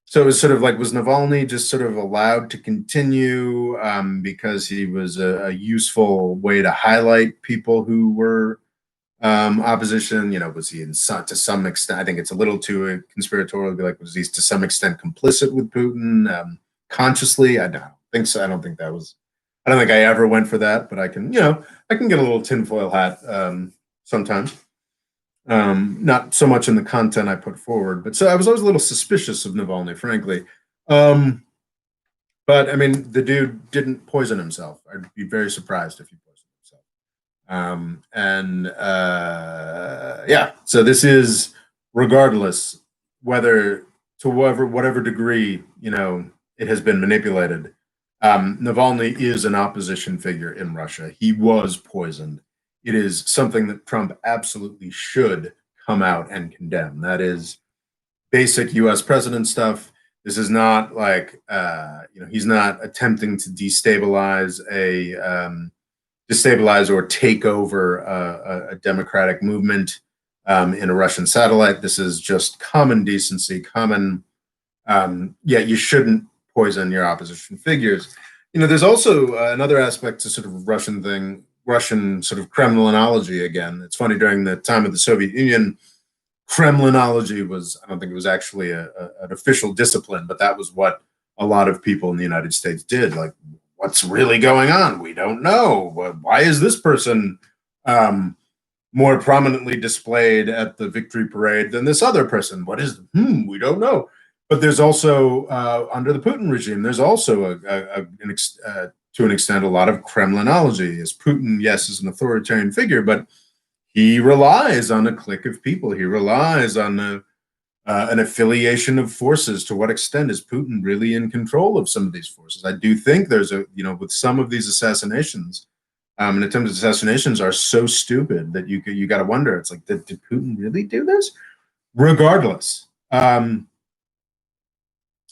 So it was sort of like, was Navalny just sort of allowed to continue because he was a useful way to highlight people who were opposition? Was he to some extent? I think it's a little too conspiratorial to be like, was he to some extent complicit with Putin consciously? I don't think so. I don't think I ever went for that, but I can get a little tinfoil hat sometimes. Not so much in the content I put forward, but so I was always a little suspicious of Navalny, frankly. But I mean, the dude didn't poison himself. I'd be very surprised if he poisoned himself. Yeah, so this is, regardless whatever degree it has been manipulated. Navalny is an opposition figure in Russia. He was poisoned. It is something that Trump absolutely should come out and condemn. That is basic U.S. president stuff. This is not like, he's not attempting to destabilize or take over a democratic movement in a Russian satellite. This is just common decency, you shouldn't poison your opposition figures. There's also another aspect to sort of Russian sort of Kremlinology again. It's funny, during the time of the Soviet Union, Kremlinology was, I don't think it was actually an official discipline, but that was what a lot of people in the United States did. Like, what's really going on? We don't know. Why is this person more prominently displayed at the victory parade than this other person? We don't know. But there's also, under the Putin regime, there's also to an extent, a lot of Kremlinology. As Putin, yes, is an authoritarian figure, but he relies on a clique of people. He relies on an affiliation of forces. To what extent is Putin really in control of some of these forces? I do think there's with some of these assassinations, and attempted assassinations are so stupid that you got to wonder. It's like, did Putin really do this? Regardless,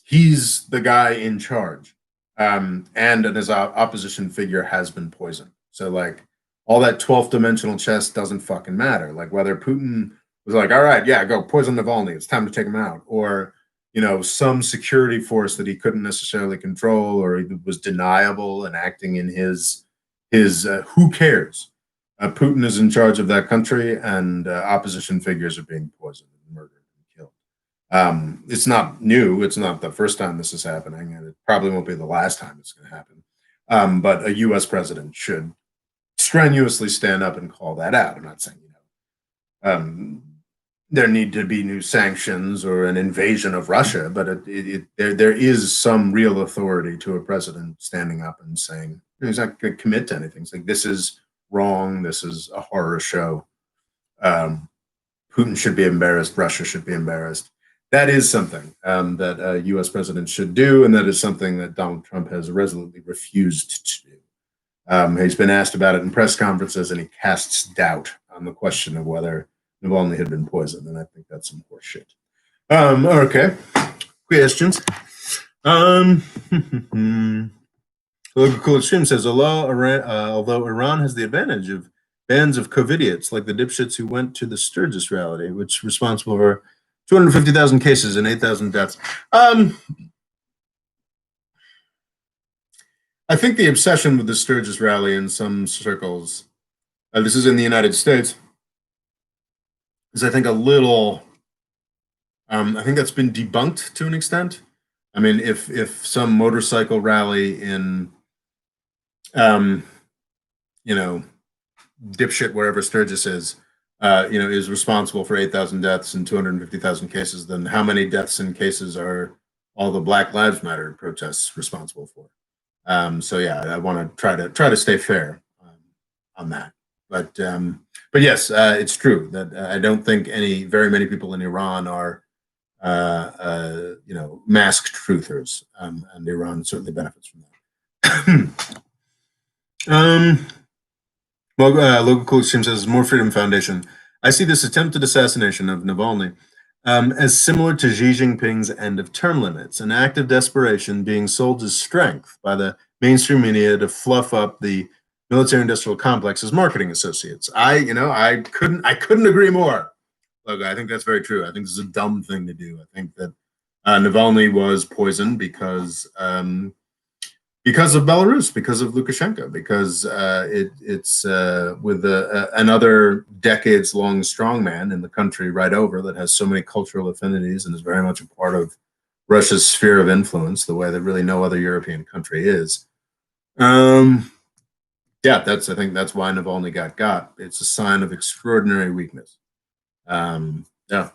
he's the guy in charge. And his opposition figure has been poisoned. So like, all that 12th dimensional chess doesn't fucking matter. Like, whether Putin was like, all right, yeah, go poison Navalny, it's time to take him out, or some security force that he couldn't necessarily control, or he was deniable and acting in his who cares? Putin is in charge of that country, and opposition figures are being poisoned and murdered. It's not new. It's not the first time this is happening, and it probably won't be the last time it's going to happen. But a U.S. president should strenuously stand up and call that out. I'm not saying there need to be new sanctions or an invasion of Russia, but there is some real authority to a president standing up and saying he's not going to commit to anything. It's like, this is wrong. This is a horror show. Putin should be embarrassed. Russia should be embarrassed. That is something that a U.S. president should do, and that is something that Donald Trump has resolutely refused to do. He's been asked about it in press conferences, and he casts doubt on the question of whether Navalny had been poisoned, and I think that's some horse shit. Okay, questions. Local Cool Extreme says, although Iran has the advantage of bands of COVIDiots like the dipshits who went to the Sturgis rally, which is responsible for 250,000 cases and 8,000 deaths. I think the obsession with the Sturgis rally in some circles, this is in the United States, is I think a little, I think that's been debunked to an extent. I mean, if some motorcycle rally in, dipshit wherever Sturgis is responsible for 8,000 deaths and 250,000 cases, then how many deaths and cases are all the Black Lives Matter protests responsible for? So yeah, I want to try to stay fair on that. But yes, it's true that I don't think very many people in Iran are masked truthers, and Iran certainly benefits from that. Local Cool Stream says, More Freedom Foundation. I see this attempted assassination of Navalny as similar to Xi Jinping's end of term limits, an act of desperation being sold as strength by the mainstream media to fluff up the military-industrial complex as marketing associates. I couldn't agree more. Look, I think that's very true. I think this is a dumb thing to do. I think that Navalny was poisoned because of Belarus, because of Lukashenko, because it's with another decades-long strongman in the country right over that has so many cultural affinities and is very much a part of Russia's sphere of influence, the way that really no other European country is. I think that's why Navalny got. It's a sign of extraordinary weakness. So I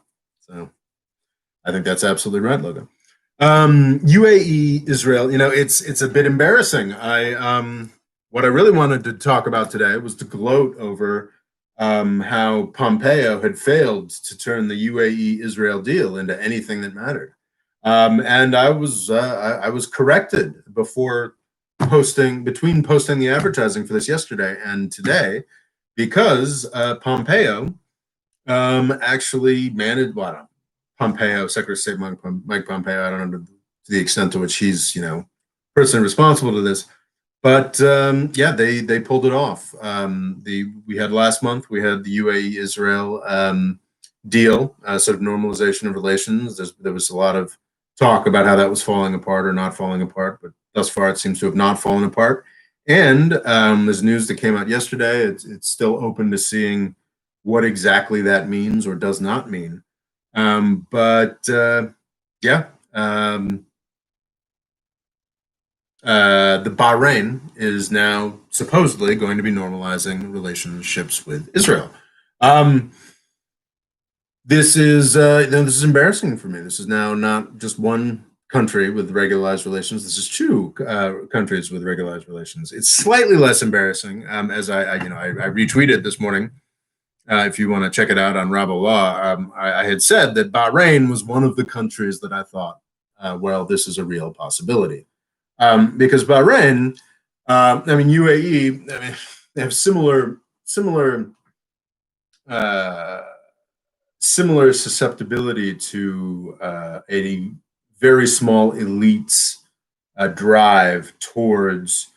think that's absolutely right, Logan. UAE, Israel, it's a bit embarrassing. What I really wanted to talk about today was to gloat over how Pompeo had failed to turn the UAE-Israel deal into anything that mattered. And I was corrected between posting the advertising for this yesterday and today, because Pompeo actually managed, Secretary of State Mike Pompeo, I don't know to the extent to which he's, personally responsible to this, but they pulled it off. We had last month, we had the UAE-Israel deal, sort of normalization of relations. There was a lot of talk about how that was falling apart or not falling apart, but thus far it seems to have not fallen apart. And there's news that came out yesterday. It's still open to seeing what exactly that means or does not mean. The Bahrain is now supposedly going to be normalizing relationships with Israel. This is embarrassing for me. This is now not just one country with regularized relations. This is two countries with regularized relations. It's slightly less embarrassing, as I retweeted this morning. If you want to check it out on Raballah, I had said that Bahrain was one of the countries that I thought, this is a real possibility. Because Bahrain, UAE, they have similar susceptibility to a very small elite's drive towards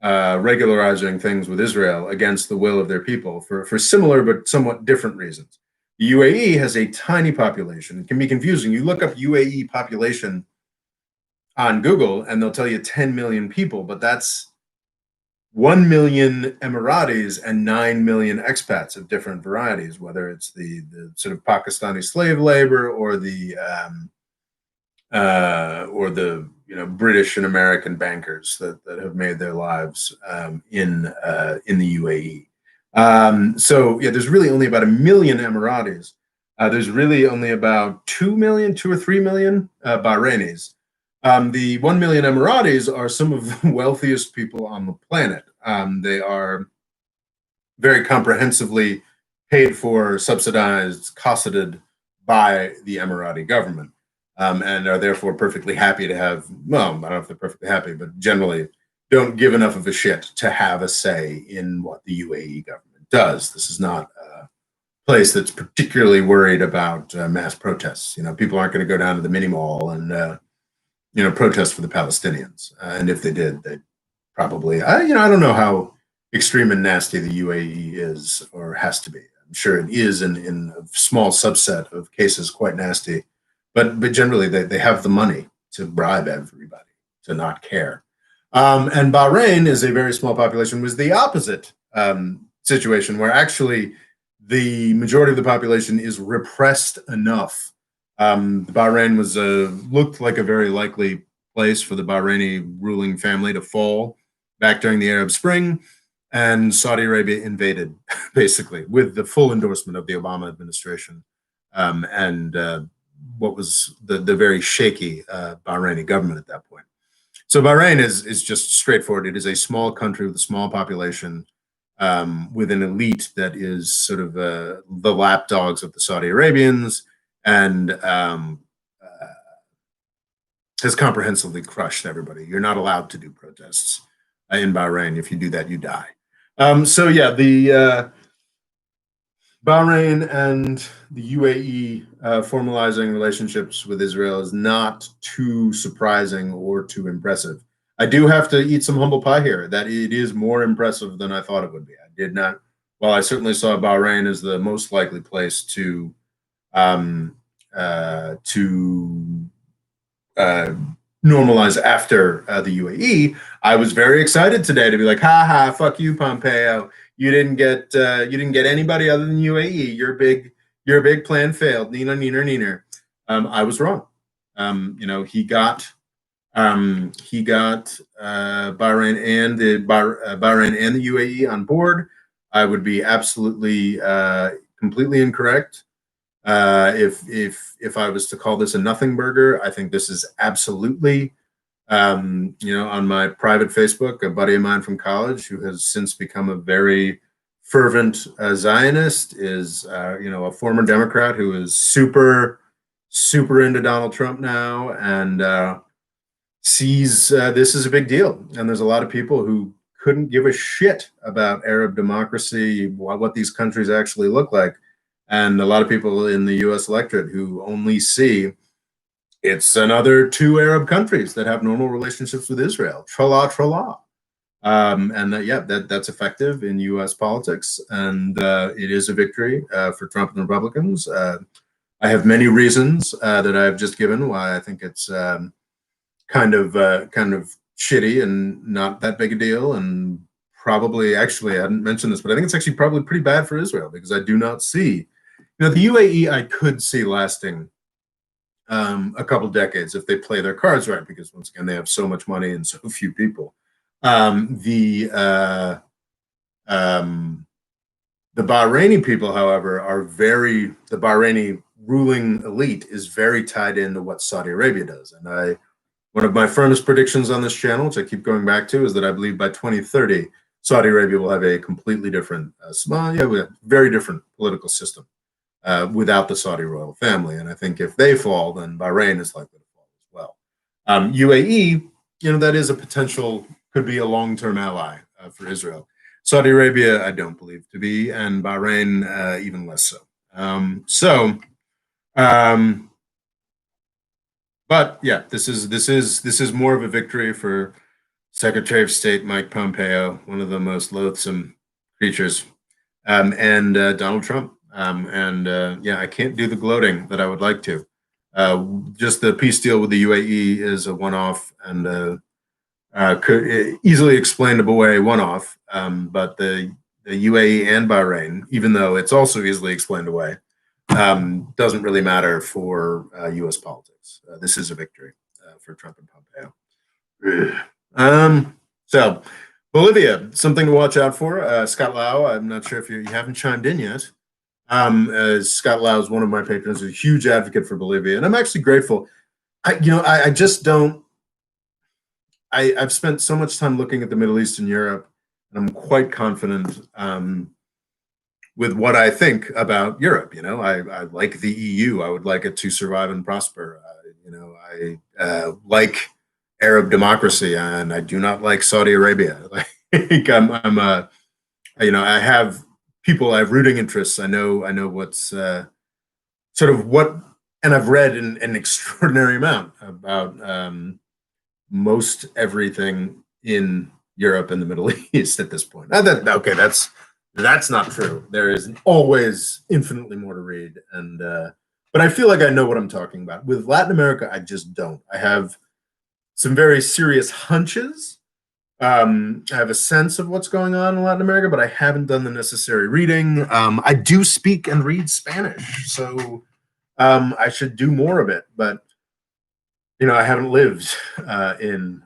regularizing things with Israel against the will of their people for similar but somewhat different reasons. The UAE has a tiny population. It can be confusing. You look up UAE population on Google and they'll tell you 10 million people, but that's 1 million Emiratis and 9 million expats of different varieties, whether it's the sort of Pakistani slave labor or the British and American bankers that have made their lives in the UAE. There's really only about 1 million Emiratis. There's really only about 2 or 3 million Bahrainis. The 1 million Emiratis are some of the wealthiest people on the planet. They are very comprehensively paid for, subsidized, cosseted by the Emirati government. And are therefore perfectly happy to have, I don't know if they're perfectly happy, but generally don't give enough of a shit to have a say in what the UAE government does. This is not a place that's particularly worried about mass protests. People aren't going to go down to the mini mall and, protest for the Palestinians. And if they did, they'd probably, I don't know how extreme and nasty the UAE is or has to be. I'm sure it is in a small subset of cases quite nasty. But generally, they have the money to bribe everybody to not care. And Bahrain is a very small population, was the opposite situation, where actually the majority of the population is repressed enough. Bahrain looked like a very likely place for the Bahraini ruling family to fall back during the Arab Spring, and Saudi Arabia invaded, basically, with the full endorsement of the Obama administration what was the very shaky Bahraini government at that point. So Bahrain is just straightforward. It is a small country with a small population, with an elite that is sort of the lapdogs of the Saudi Arabians, and has comprehensively crushed everybody. You're not allowed to do protests in Bahrain. If you do that, you die. So yeah, the Bahrain and the UAE formalizing relationships with Israel is not too surprising or too impressive. I do have to eat some humble pie here, that it is more impressive than I thought it would be. I did not, while I certainly saw Bahrain as the most likely place um, to uh, normalize after the UAE. I was very excited today to be like, ha ha, fuck you, Pompeo. You didn't get anybody other than UAE. Your big plan failed. Neener, neener, neener. I was wrong. You know, he got Bahrain and the UAE on board. I would be absolutely completely incorrect if I was to call this a nothing burger. I think this is absolutely, you know, on my private Facebook, a buddy of mine from college who has since become a very fervent Zionist is, you know, a former Democrat who is super into Donald Trump now and sees this as a big deal. And there's a lot of people who couldn't give a shit about Arab democracy, what these countries actually look like. And a lot of people in the US electorate who only see it's another two Arab countries that have normal relationships with Israel. Tra-la, tra-la. Yeah, that's effective in US politics. And it is a victory for Trump and the Republicans. I have many reasons that I've just given why I think it's kind of shitty and not that big a deal. And probably, actually, I hadn't mentioned this, but I think it's actually probably pretty bad for Israel because I do not see, you know, the UAE I could see lasting a couple decades if they play their cards right, because once again they have so much money and so few people. The Bahraini people, however, are the Bahraini ruling elite is very tied into what Saudi Arabia does, and one of my firmest predictions on this channel, which I keep going back to, is that I believe by 2030 Saudi Arabia will have a completely different, very different political system. Without the Saudi royal family. And I think if they fall, then Bahrain is likely to fall as well. UAE, you know, that is a potential, could be a long-term ally for Israel. Saudi Arabia, I don't believe to be, and Bahrain, even less so. But yeah, this is more of a victory for Secretary of State Mike Pompeo, one of the most loathsome creatures, and Donald Trump. Yeah, I can't do the gloating that I would like to. Just the peace deal with the UAE is a one-off and could easily explainable way one-off. But the UAE and Bahrain, even though it's also easily explained away, doesn't really matter for U.S. politics. This is a victory for Trump and Pompeo. So Bolivia, something to watch out for. Scott Lau, I'm not sure if you haven't chimed in yet. Scott Lau is one of my patrons, a huge advocate for Bolivia, and I'm actually grateful. I just don't. I've spent so much time looking at the Middle East and Europe, and I'm quite confident with what I think about Europe. You know, I like the EU. I would like it to survive and prosper. I like Arab democracy, and I do not like Saudi Arabia. Like I have people, I have rooting interests. I know what's sort of what, and I've read an extraordinary amount about most everything in Europe and the Middle East at this point. Okay, that's not true. There is always infinitely more to read, and but I feel like I know what I'm talking about. With Latin America, I just don't. I have some very serious hunches. I have a sense of what's going on in Latin America, but I haven't done the necessary reading. I do speak and read Spanish, so I should do more of it. But you know, I haven't lived in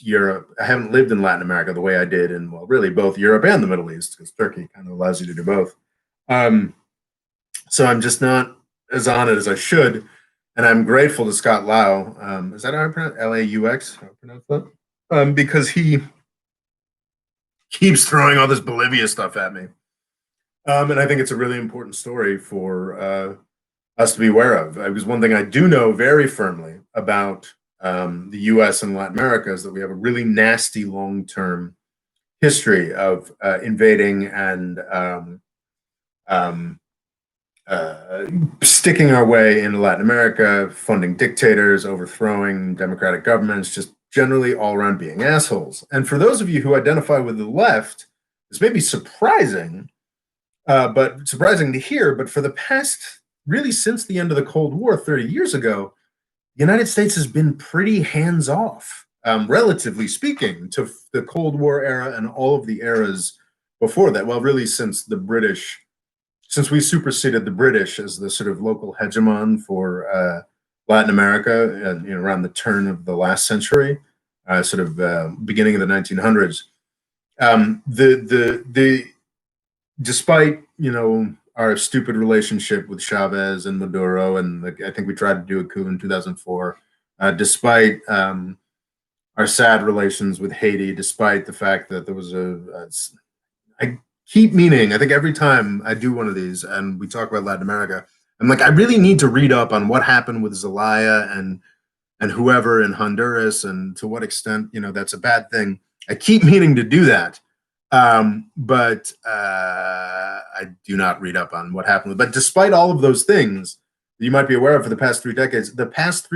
Europe. I haven't lived in Latin America the way I did in, well, really both Europe and the Middle East, because Turkey kind of allows you to do both. So I'm just not as on it as I should. And I'm grateful to Scott Lau. Is that how I pronounce Laux? How I pronounce that? Because he keeps throwing all this Bolivia stuff at me. And I think it's a really important story for us to be aware of. Because one thing I do know very firmly about the U.S. and Latin America is that we have a really nasty long-term history of invading and um, sticking our way into Latin America, funding dictators, overthrowing democratic governments, just generally all around being assholes. And for those of you who identify with the left, this may be surprising, but surprising to hear. But for the past, really since the end of the Cold War 30 years ago, the United States has been pretty hands off, relatively speaking, to the Cold War era and all of the eras before that. Well, really, since we superseded the British as the sort of local hegemon for Latin America, and around the turn of the last century, beginning of the 1900s. The despite our stupid relationship with Chavez and Maduro, and I think we tried to do a coup in 2004, despite our sad relations with Haiti, despite the fact that there was I keep meaning, I think every time I do one of these and we talk about Latin America, I'm like, I really need to read up on what happened with Zelaya and whoever in Honduras, and to what extent that's a bad thing. I keep meaning to do that, but I do not read up on what happened. But despite all of those things you might be aware of for the past 3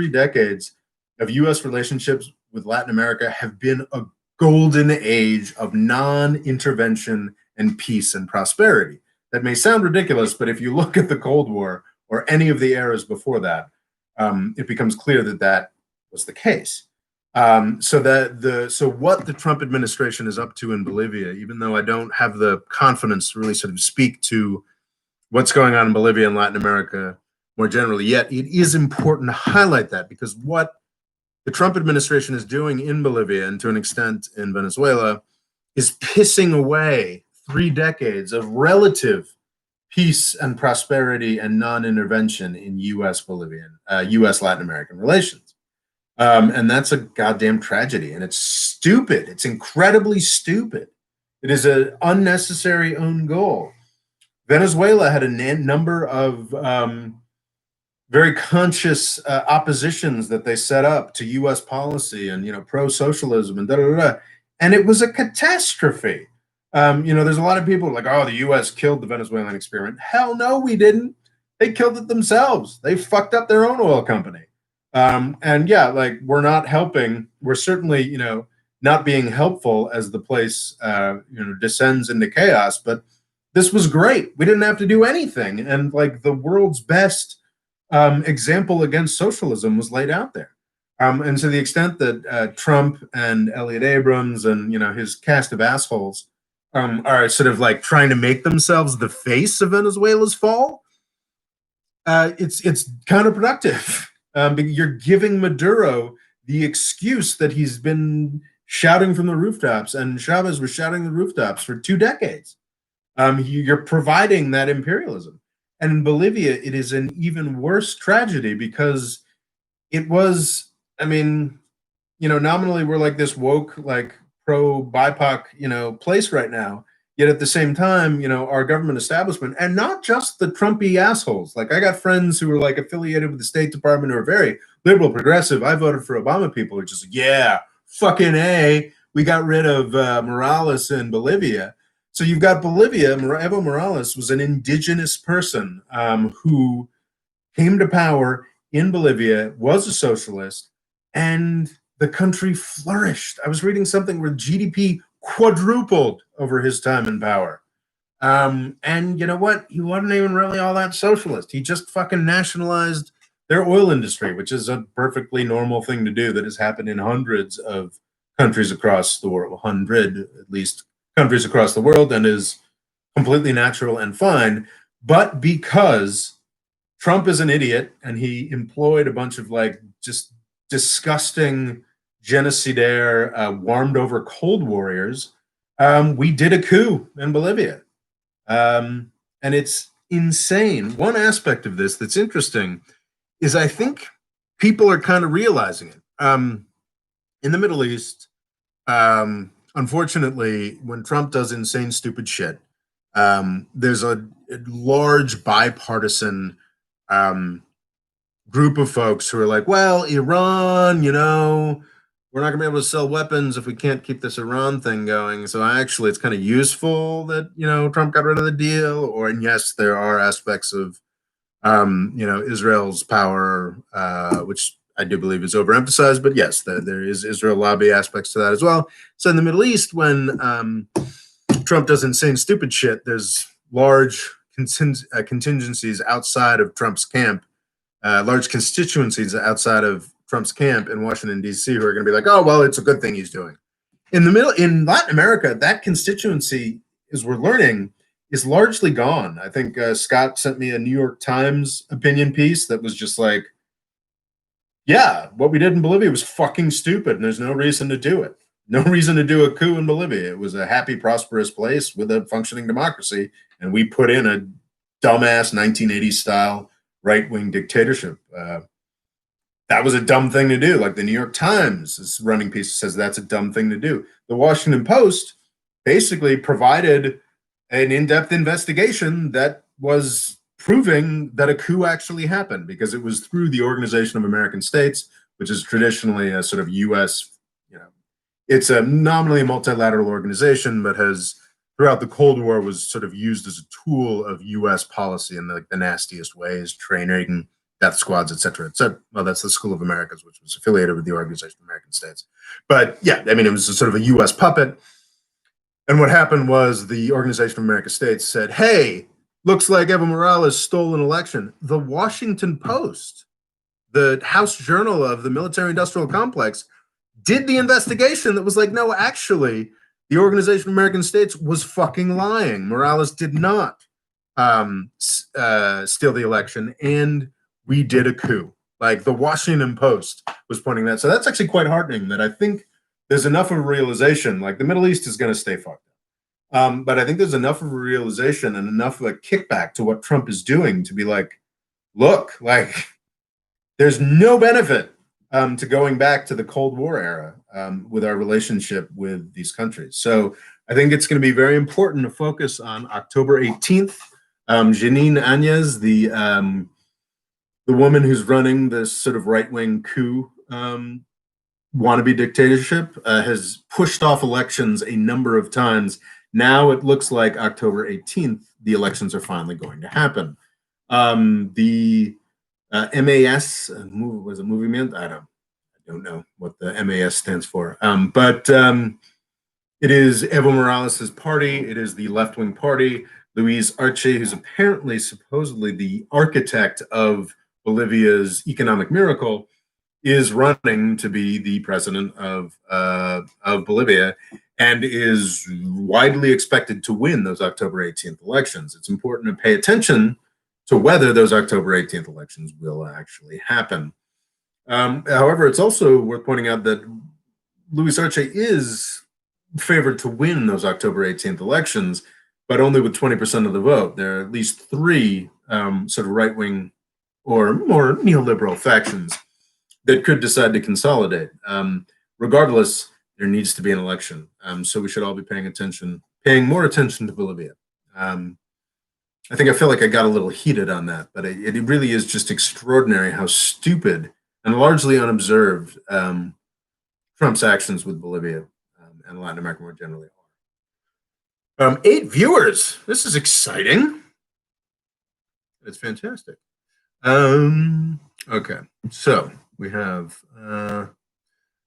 decades of U.S. relationships with Latin America have been a golden age of non-intervention and peace and prosperity. That may sound ridiculous, but if you look at the Cold War or any of the eras before that, it becomes clear that that was the case. So what the Trump administration is up to in Bolivia, even though I don't have the confidence to really sort of speak to what's going on in Bolivia and Latin America more generally yet, it is important to highlight that, because what the Trump administration is doing in Bolivia, and to an extent in Venezuela, is pissing away 3 decades of relative peace and prosperity and non-intervention in U.S. Latin American relations. And that's a goddamn tragedy, and it's stupid. It's incredibly stupid. It is an unnecessary own goal. Venezuela had a number of very conscious oppositions that they set up to U.S. policy and pro-socialism and da-da-da-da. And it was a catastrophe. There's a lot of people like, oh, the U.S. killed the Venezuelan experiment. Hell no, we didn't. They killed it themselves. They fucked up their own oil company. And yeah, like, we're not helping. We're certainly, not being helpful as the place, descends into chaos. But this was great. We didn't have to do anything. And like, the world's best example against socialism was laid out there. And to the extent that Trump and Elliot Abrams and his cast of assholes are sort of like trying to make themselves the face of Venezuela's fall, it's counterproductive. You're giving Maduro the excuse that he's been shouting from the rooftops, and Chavez was shouting the rooftops for 2 decades. You're providing that imperialism. And in Bolivia, it is an even worse tragedy, because it was, nominally we're like this woke, like pro-BIPOC, place right now. Yet at the same time, our government establishment, and not just the Trumpy assholes. Like, I got friends who are like affiliated with the State Department who are very liberal, progressive. I voted for Obama people who are just like, yeah, fucking A, we got rid of Morales in Bolivia. So you've got Bolivia. Evo Morales was an indigenous person who came to power in Bolivia, was a socialist, and the country flourished. I was reading something where GDP quadrupled over his time in power. And you know what? He wasn't even really all that socialist. He just fucking nationalized their oil industry, which is a perfectly normal thing to do that has happened in hundreds of countries across the world, 100 at least countries across the world, and is completely natural and fine. But because Trump is an idiot and he employed a bunch of like just disgusting genocidaire, warmed over cold warriors, we did a coup in Bolivia. And it's insane. One aspect of this that's interesting is I think people are kind of realizing it. In the Middle East, unfortunately, when Trump does insane, stupid shit, there's a large bipartisan group of folks who are like, well, Iran, we're not going to be able to sell weapons if we can't keep this Iran thing going. So actually, it's kind of useful that, Trump got rid of the deal. And yes, there are aspects of, Israel's power, which I do believe is overemphasized. But yes, there is Israel lobby aspects to that as well. So in the Middle East, when Trump does insane, stupid shit, there's large contingencies outside of Trump's camp, large constituencies outside of Trump's camp in Washington, D.C., who are going to be like, oh, well, it's a good thing he's doing. In Latin America, that constituency, as we're learning, is largely gone. I think Scott sent me a New York Times opinion piece that was just like, yeah, what we did in Bolivia was fucking stupid, and there's no reason to do it. No reason to do a coup in Bolivia. It was a happy, prosperous place with a functioning democracy, and we put in a dumbass 1980s style right-wing dictatorship. That was a dumb thing to do. Like the New York Times, this running piece says that's a dumb thing to do. The Washington Post basically provided an in-depth investigation that was proving that a coup actually happened because it was through the Organization of American States, which is traditionally a sort of U.S., it's a nominally multilateral organization, but has throughout the Cold War was sort of used as a tool of U.S. policy in the nastiest ways, training death squads, et cetera, et cetera. Well, that's the School of Americas, which was affiliated with the Organization of American States. But yeah, I mean, it was a sort of a U.S. puppet. And what happened was the Organization of American States said, hey, looks like Evo Morales stole an election. The Washington Post, the House Journal of the military-industrial complex, did the investigation that was like, no, actually, the Organization of American States was fucking lying. Morales did not steal the election, and we did a coup. Like the Washington Post was pointing that. So that's actually quite heartening that I think there's enough of a realization, like the Middle East is going to stay fucked up. But I think there's enough of a realization and enough of a kickback to what Trump is doing to be like, look, like there's no benefit to going back to the Cold War era with our relationship with these countries. So I think it's going to be very important to focus on October 18th. Jeanine Áñez, the woman who's running this sort of right-wing coup wannabe dictatorship, has pushed off elections a number of times. Now it looks like October 18th, the elections are finally going to happen. The MAS, was it Movement? I don't know what the MAS stands for. But it is Evo Morales' party. It is the left-wing party. Luis Arce, who's apparently, supposedly the architect of Bolivia's economic miracle, is running to be the president of Bolivia and is widely expected to win those October 18th elections. It's important to pay attention to whether those October 18th elections will actually happen. However, it's also worth pointing out that Luis Arce is favored to win those October 18th elections, but only with 20% of the vote. There are at least three sort of right-wing or more neoliberal factions that could decide to consolidate. Regardless, there needs to be an election. So we should all be paying more attention to Bolivia. I think I feel like I got a little heated on that, but it really is just extraordinary how stupid and largely unobserved Trump's actions with Bolivia and Latin America more generally are. 8 viewers. This is exciting. It's fantastic. Okay, so we have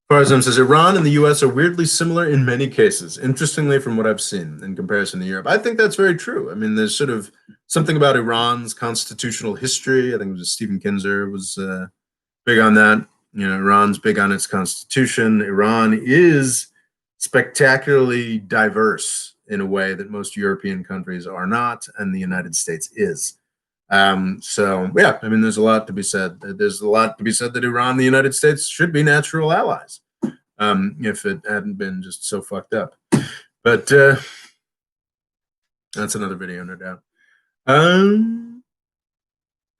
Farzam says Iran and the U.S. are weirdly similar in many cases. Interestingly, from what I've seen in comparison to Europe, I think that's very true. I mean, there's sort of something about Iran's constitutional history. I think it was Stephen Kinzer was big on that. Iran's big on its constitution. Iran is spectacularly diverse in a way that most European countries are not, and the United States is. So yeah, I mean, there's a lot to be said. There's a lot to be said that Iran and the United States should be natural allies, if it hadn't been just so fucked up. But that's another video, no doubt.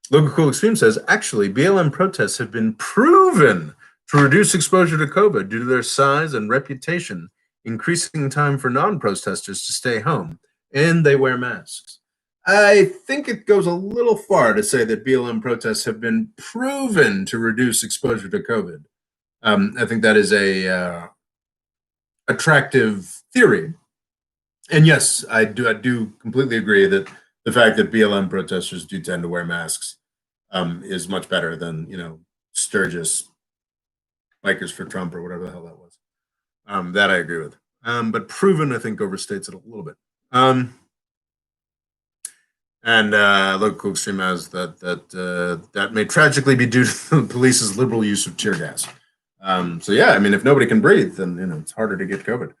Local Cool Extreme says, actually, BLM protests have been proven to reduce exposure to COVID due to their size and reputation, increasing time for non-protesters to stay home, and they wear masks. I think it goes a little far to say that BLM protests have been proven to reduce exposure to COVID. I think that is a attractive theory, and yes, I do completely agree that the fact that BLM protesters do tend to wear masks is much better than Sturgis bikers for Trump or whatever the hell that was. That I agree with. But proven, I think, overstates it a little bit. And local extreme has that may tragically be due to the police's liberal use of tear gas. So yeah, I mean, if nobody can breathe, then it's harder to get COVID.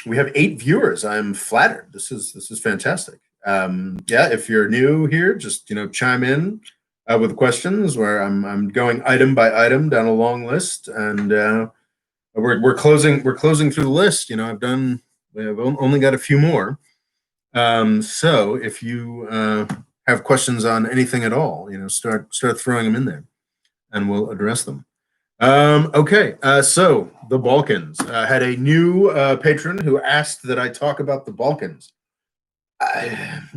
We have 8 viewers. I'm flattered. This is fantastic. Yeah, if you're new here, just chime in with questions. Where I'm going item by item down a long list, and we're closing through the list. We have only got a few more. So if you have questions on anything at all, start throwing them in there, and we'll address them. Okay, so the Balkans had a new patron who asked that I talk about the Balkans,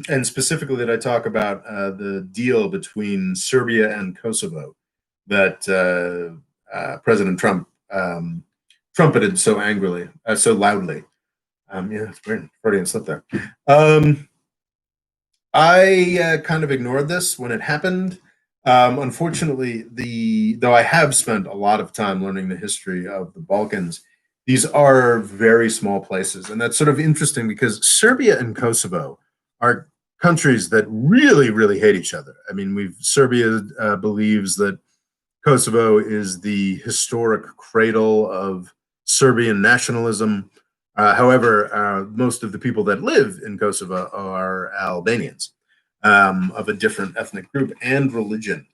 and specifically that I talk about the deal between Serbia and Kosovo that President Trump trumpeted so angrily, so loudly. Yeah, it's weird. Freudian slip there. I kind of ignored this when it happened. Unfortunately, though I have spent a lot of time learning the history of the Balkans, these are very small places, and that's sort of interesting because Serbia and Kosovo are countries that really, really hate each other. I mean, Serbia believes that Kosovo is the historic cradle of Serbian nationalism. However, most of the people that live in Kosovo are Albanians of a different ethnic group and religion.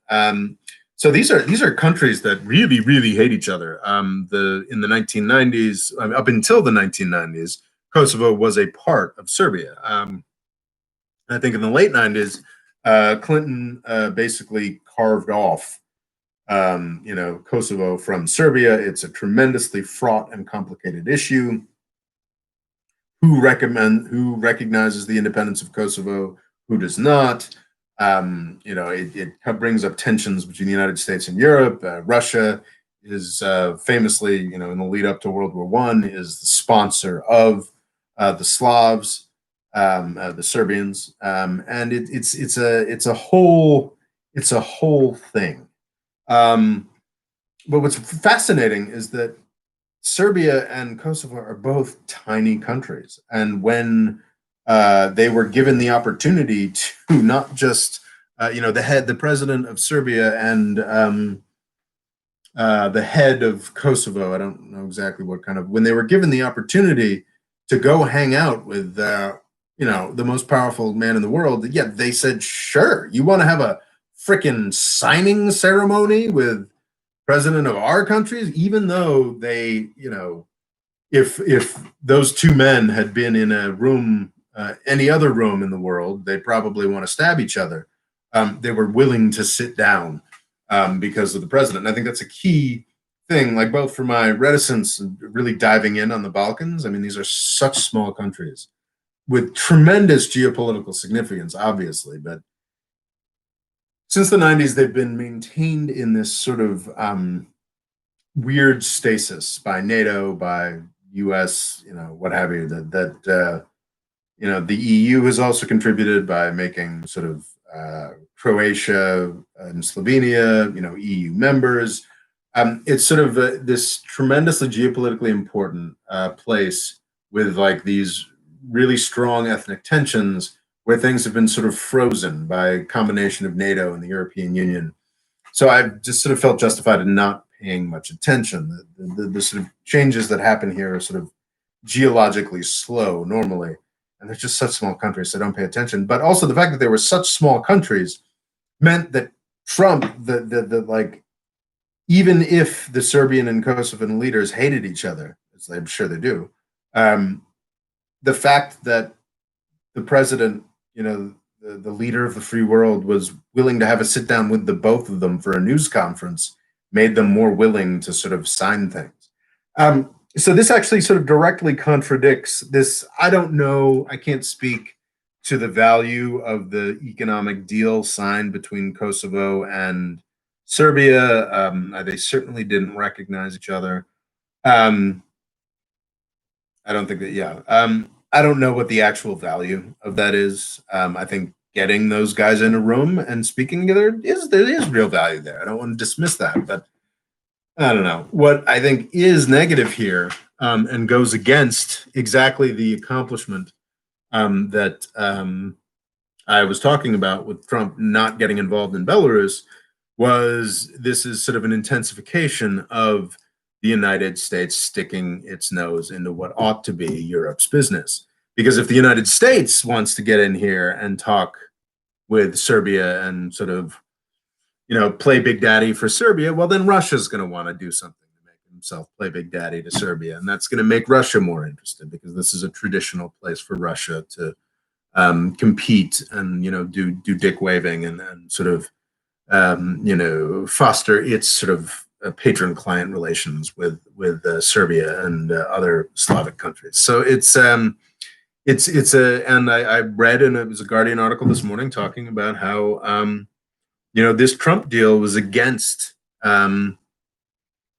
So these are countries that really, really hate each other. In the 1990s, up until the 1990s, Kosovo was a part of Serbia. I think in the late 90s, Clinton basically carved off Kosovo from Serbia. It's a tremendously fraught and complicated issue. Who recognizes the independence of Kosovo? Who does not? It brings up tensions between the United States and Europe. Russia is famously, in the lead up to World War I, is the sponsor of the Slavs, the Serbians, and it's a whole thing. But what's fascinating is that Serbia and Kosovo are both tiny countries, and when they were given the opportunity to not just, the president of Serbia and the head of Kosovo, I don't know exactly what kind of, when they were given the opportunity to go hang out with, the most powerful man in the world, yeah, they said, sure, you want to have a freaking signing ceremony with president of our countries, even though they, if those two men had been in a room, any other room in the world, they probably want to stab each other. They were willing to sit down because of the president. And I think that's a key thing, like both for my reticence and really diving in on the Balkans. I mean, these are such small countries with tremendous geopolitical significance, obviously, but since the 90s, they've been maintained in this sort of weird stasis by NATO, by U.S., what have you. The EU has also contributed by making sort of Croatia and Slovenia, EU members. It's sort of this tremendously geopolitically important place with like these really strong ethnic tensions, where things have been sort of frozen by a combination of NATO and the European Union. So I've just sort of felt justified in not paying much attention. The sort of changes that happen here are sort of geologically slow normally, and they're just such small countries, so I don't pay attention. But also the fact that they were such small countries meant that Trump, even if the Serbian and Kosovan leaders hated each other, as I'm sure they do, the fact that the president, the leader of the free world, was willing to have a sit down with the both of them for a news conference made them more willing to sort of sign things. So this actually sort of directly contradicts this. I don't know. I can't speak to the value of the economic deal signed between Kosovo and Serbia. They certainly didn't recognize each other. I don't think that, yeah. I don't know what the actual value of that is. I think getting those guys in a room and speaking together there is real value there. I don't want to dismiss that, but I don't know. What I think is negative here, and goes against exactly the accomplishment that I was talking about with Trump not getting involved in Belarus, was this is sort of an intensification of the United States sticking its nose into what ought to be Europe's business. Because if the United States wants to get in here and talk with Serbia and sort of, play Big Daddy for Serbia, well, then Russia's going to want to do something to make himself play Big Daddy to Serbia. And that's going to make Russia more interested, because this is a traditional place for Russia to compete and, do dick waving and sort of, foster its sort of patron-client relations with Serbia and other Slavic countries. So and I read, and it was a Guardian article this morning talking about how this Trump deal was against not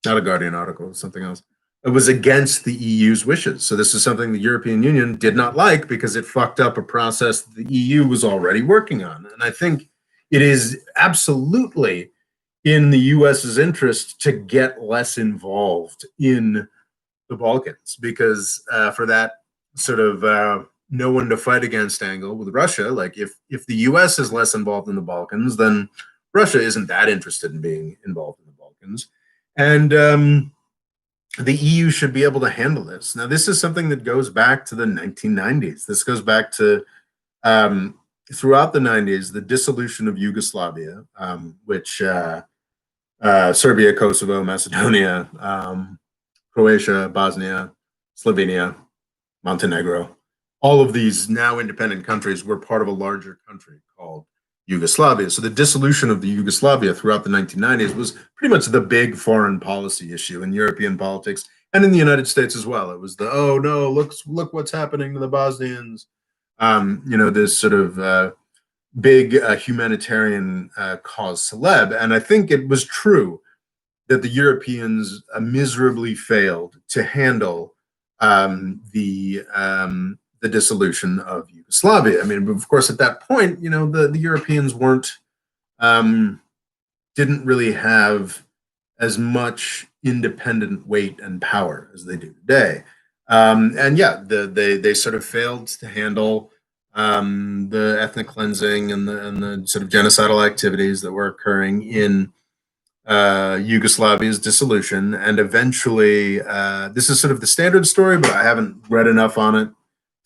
a Guardian article, something else. It was against the EU's wishes. So this is something the European Union did not like, because it fucked up a process that the EU was already working on. And I think it is absolutely in the US's interest to get less involved in the Balkans, because for that sort of no one to fight against angle with Russia, like if the US is less involved in the Balkans, then Russia isn't that interested in being involved in the Balkans. And the EU should be able to handle this. Now, this is something that goes back to the 1990s. This goes back to throughout the 90s, the dissolution of Yugoslavia, which Serbia, Kosovo, Macedonia, Croatia, Bosnia, Slovenia, Montenegro, all of these now independent countries were part of a larger country called Yugoslavia. So the dissolution of the Yugoslavia throughout the 1990s was pretty much the big foreign policy issue in European politics and in the United States as well. It was the, oh no, look what's happening to the Bosnians. This sort of big humanitarian cause celeb. And I think it was true that the Europeans miserably failed to handle the dissolution of Yugoslavia. I mean, of course, at that point, the Europeans didn't really have as much independent weight and power as they do today. And yeah, they sort of failed to handle the ethnic cleansing and the sort of genocidal activities that were occurring in Yugoslavia's dissolution. And eventually, this is sort of the standard story, but I haven't read enough on it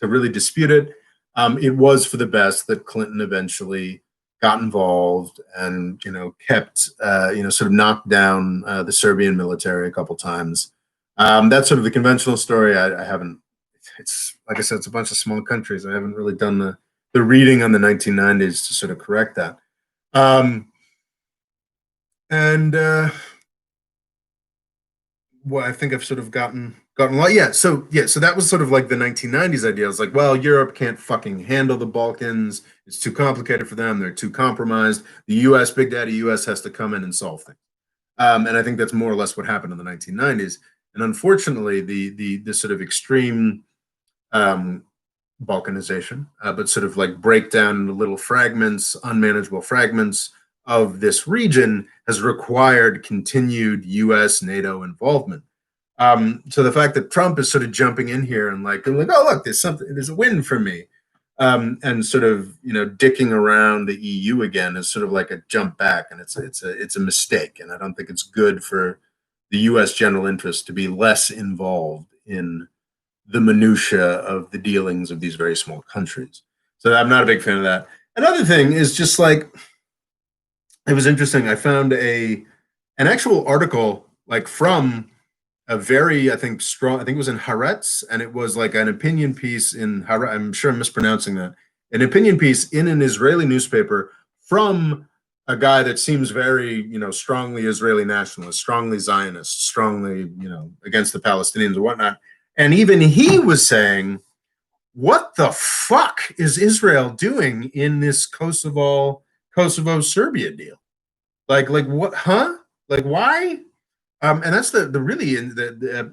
to really dispute it. It was for the best that Clinton eventually got involved and, kept, sort of knocked down the Serbian military a couple times. That's sort of the conventional story. I haven't, it's like I said, it's a bunch of small countries. I haven't really done the reading on the 1990s to sort of correct that. Well, I think I've sort of gotten a lot. Yeah. So that was sort of like the 1990s idea. I was like, well, Europe can't fucking handle the Balkans. It's too complicated for them. They're too compromised. The US, Big Daddy US, has to come in and solve things. And I think that's more or less what happened in the 1990s. And unfortunately, the sort of extreme balkanization, but sort of like breakdown into little fragments, unmanageable fragments of this region has required continued US, NATO involvement. So the fact that Trump is sort of jumping in here and like, oh, look, there's a win for me. And sort of, dicking around the EU again is sort of like a jump back, and it's a mistake. And I don't think it's good for the US general interest to be less involved in the minutia of the dealings of these very small countries. So I'm not a big fan of that. Another thing is just like, it was interesting. I found an actual article like from a very, I think it was in Haaretz, and it was like an opinion piece in Haaretz. I'm sure I'm mispronouncing that. An opinion piece in an Israeli newspaper from a guy that seems very, strongly Israeli nationalist, strongly Zionist, strongly, against the Palestinians and whatnot. And even he was saying what the fuck is Israel doing in this Kosovo Serbia deal? Like what? Huh? Like why? And that's the really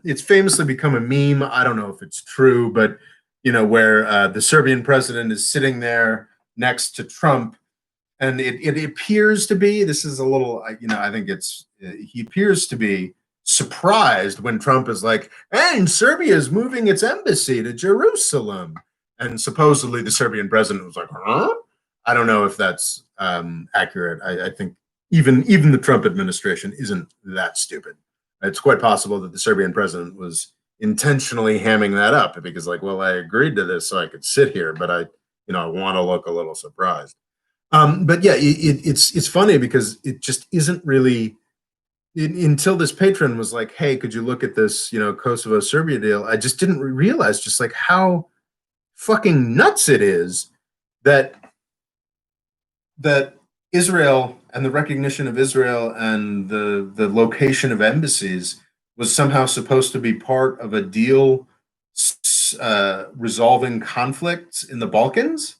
it's famously become a meme. I don't know if it's true, but where the Serbian president is sitting there next to Trump, and it appears to be, this is a little, I think he appears to be surprised when Trump is like, and Serbia is moving its embassy to Jerusalem, and supposedly the Serbian president was like, huh? I don't know if that's accurate. I think even the Trump administration isn't that stupid. It's quite possible that the Serbian president was intentionally hamming that up because, like, well, I agreed to this so I could sit here, but I want to look a little surprised. But yeah, it's funny because it just isn't really until this patron was like, "Hey, could you look at this, Kosovo Serbia deal?" I just didn't realize just like how fucking nuts it is that Israel and the recognition of Israel and the location of embassies was somehow supposed to be part of a deal resolving conflicts in the Balkans.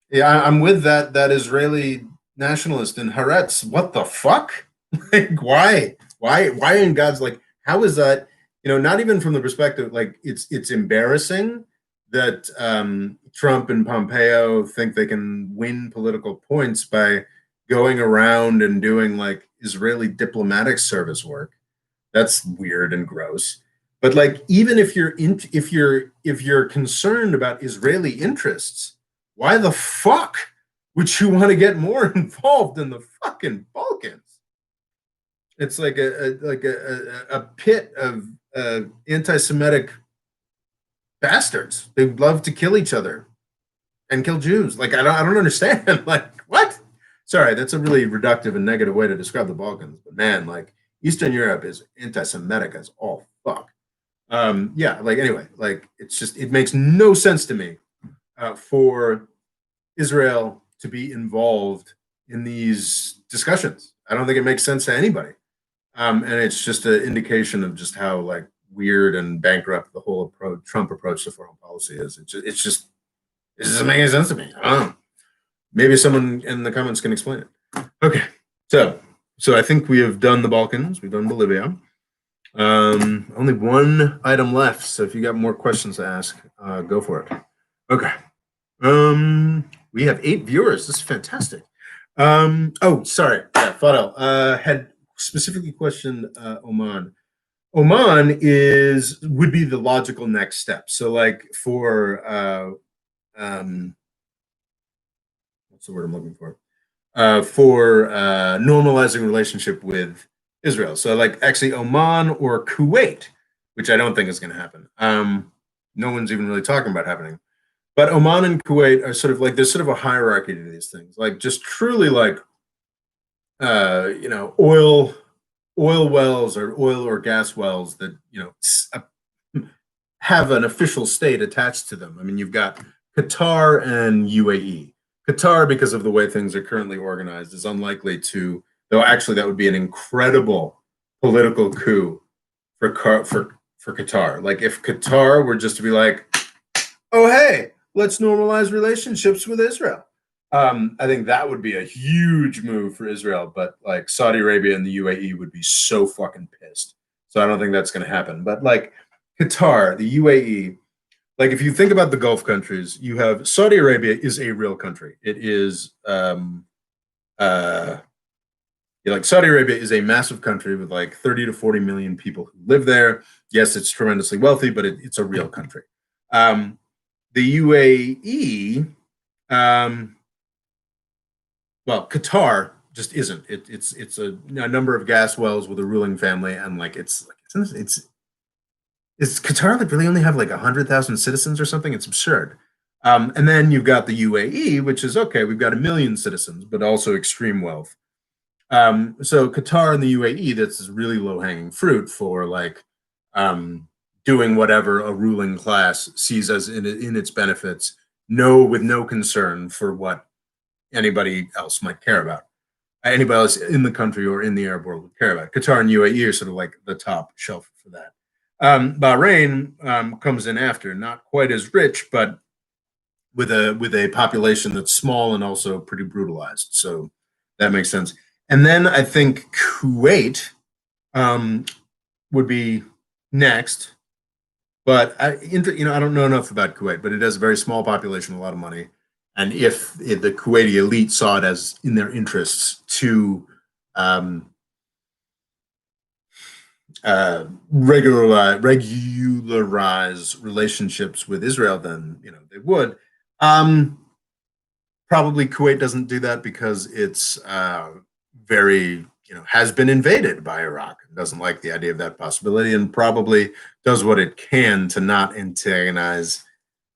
Yeah, I'm with that Israeli nationalist in Haaretz. What the fuck? Like, why in God's, like, how is that? Not even from the perspective, like, it's embarrassing that Trump and Pompeo think they can win political points by going around and doing like Israeli diplomatic service work. That's weird and gross. But like, even if you're concerned about Israeli interests, why the fuck would you want to get more involved in the fucking Balkans? It's like a pit of anti-Semitic bastards. They love to kill each other and kill Jews. Like, I don't understand. Like, what? Sorry, that's a really reductive and negative way to describe the Balkans. But man, like, Eastern Europe is anti-Semitic as all fuck. Yeah, like, anyway, like, it makes no sense to me for Israel to be involved in these discussions. I don't think it makes sense to anybody. And it's just an indication of just how, like, weird and bankrupt the whole Trump approach to foreign policy is. It doesn't make any sense to me. I don't know. Maybe someone in the comments can explain it. Okay, so I think we have done the Balkans. We've done Bolivia. Only one item left. So if you got more questions to ask, go for it. Okay. We have 8 viewers. This is fantastic. Oh, sorry. Yeah, Fadel had specifically questioned Oman. Oman would be the logical next step. So, like, for what's the word I'm looking for? For normalizing relationship with Israel. So, like, actually Oman or Kuwait, which I don't think is going to happen. No one's even really talking about happening. But Oman and Kuwait are sort of like, there's sort of a hierarchy to these things. Like, just truly, like, oil wells or oil or gas wells that have an official state attached to them. I mean, you've got Qatar and UAE. Qatar, because of the way things are currently organized, is unlikely to, though actually that would be an incredible political coup for Qatar. Like, if Qatar were just to be like, oh, hey, let's normalize relationships with Israel. I think that would be a huge move for Israel, but like Saudi Arabia and the UAE would be so fucking pissed. So I don't think that's going to happen. But like Qatar, the UAE, like, if you think about the Gulf countries, you have Saudi Arabia is a real country. It is, like, Saudi Arabia is a massive country with like 30 to 40 million people who live there. Yes, it's tremendously wealthy, but it's a real country. The UAE, well, Qatar just isn't. It's a number of gas wells with a ruling family, and like it's Qatar like really only have like 100,000 citizens or something? It's absurd. And then you've got the UAE, which is okay. We've got 1 million citizens, but also extreme wealth. So Qatar and the UAE, that's really low hanging fruit for like doing whatever a ruling class sees as in its benefits, with no concern for what anybody else might care about. Anybody else in the country or in the Arab world would care about. Qatar and UAE are sort of like the top shelf for that. Bahrain comes in after, not quite as rich, but with a population that's small and also pretty brutalized. So that makes sense. And then I think Kuwait um, would be next. But I don't know enough about Kuwait, but it has a very small population, a lot of money. And if the Kuwaiti elite saw it as in their interests to um, regularize relationships with Israel, then they would. Um, Probably Kuwait doesn't do that because it's very has been invaded by Iraq and doesn't like the idea of that possibility, and probably does what it can to not antagonize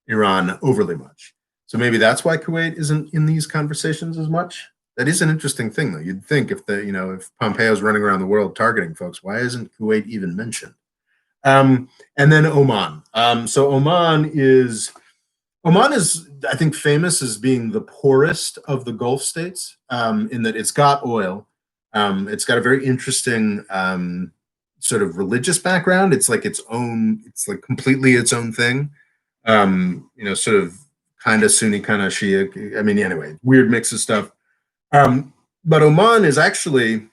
Iran overly much. So maybe that's why Kuwait isn't in these conversations as much. That is an interesting thing, though. You'd think if Pompeo's running around the world targeting folks, why isn't Kuwait even mentioned? And then Oman. So Oman is, I think, famous as being the poorest of the Gulf states, in that it's got oil. It's got a very interesting sort of religious background. It's like its own. It's like completely its own thing. Sort of kind of Sunni, kind of Shia. I mean, anyway, weird mix of stuff. But Oman is actually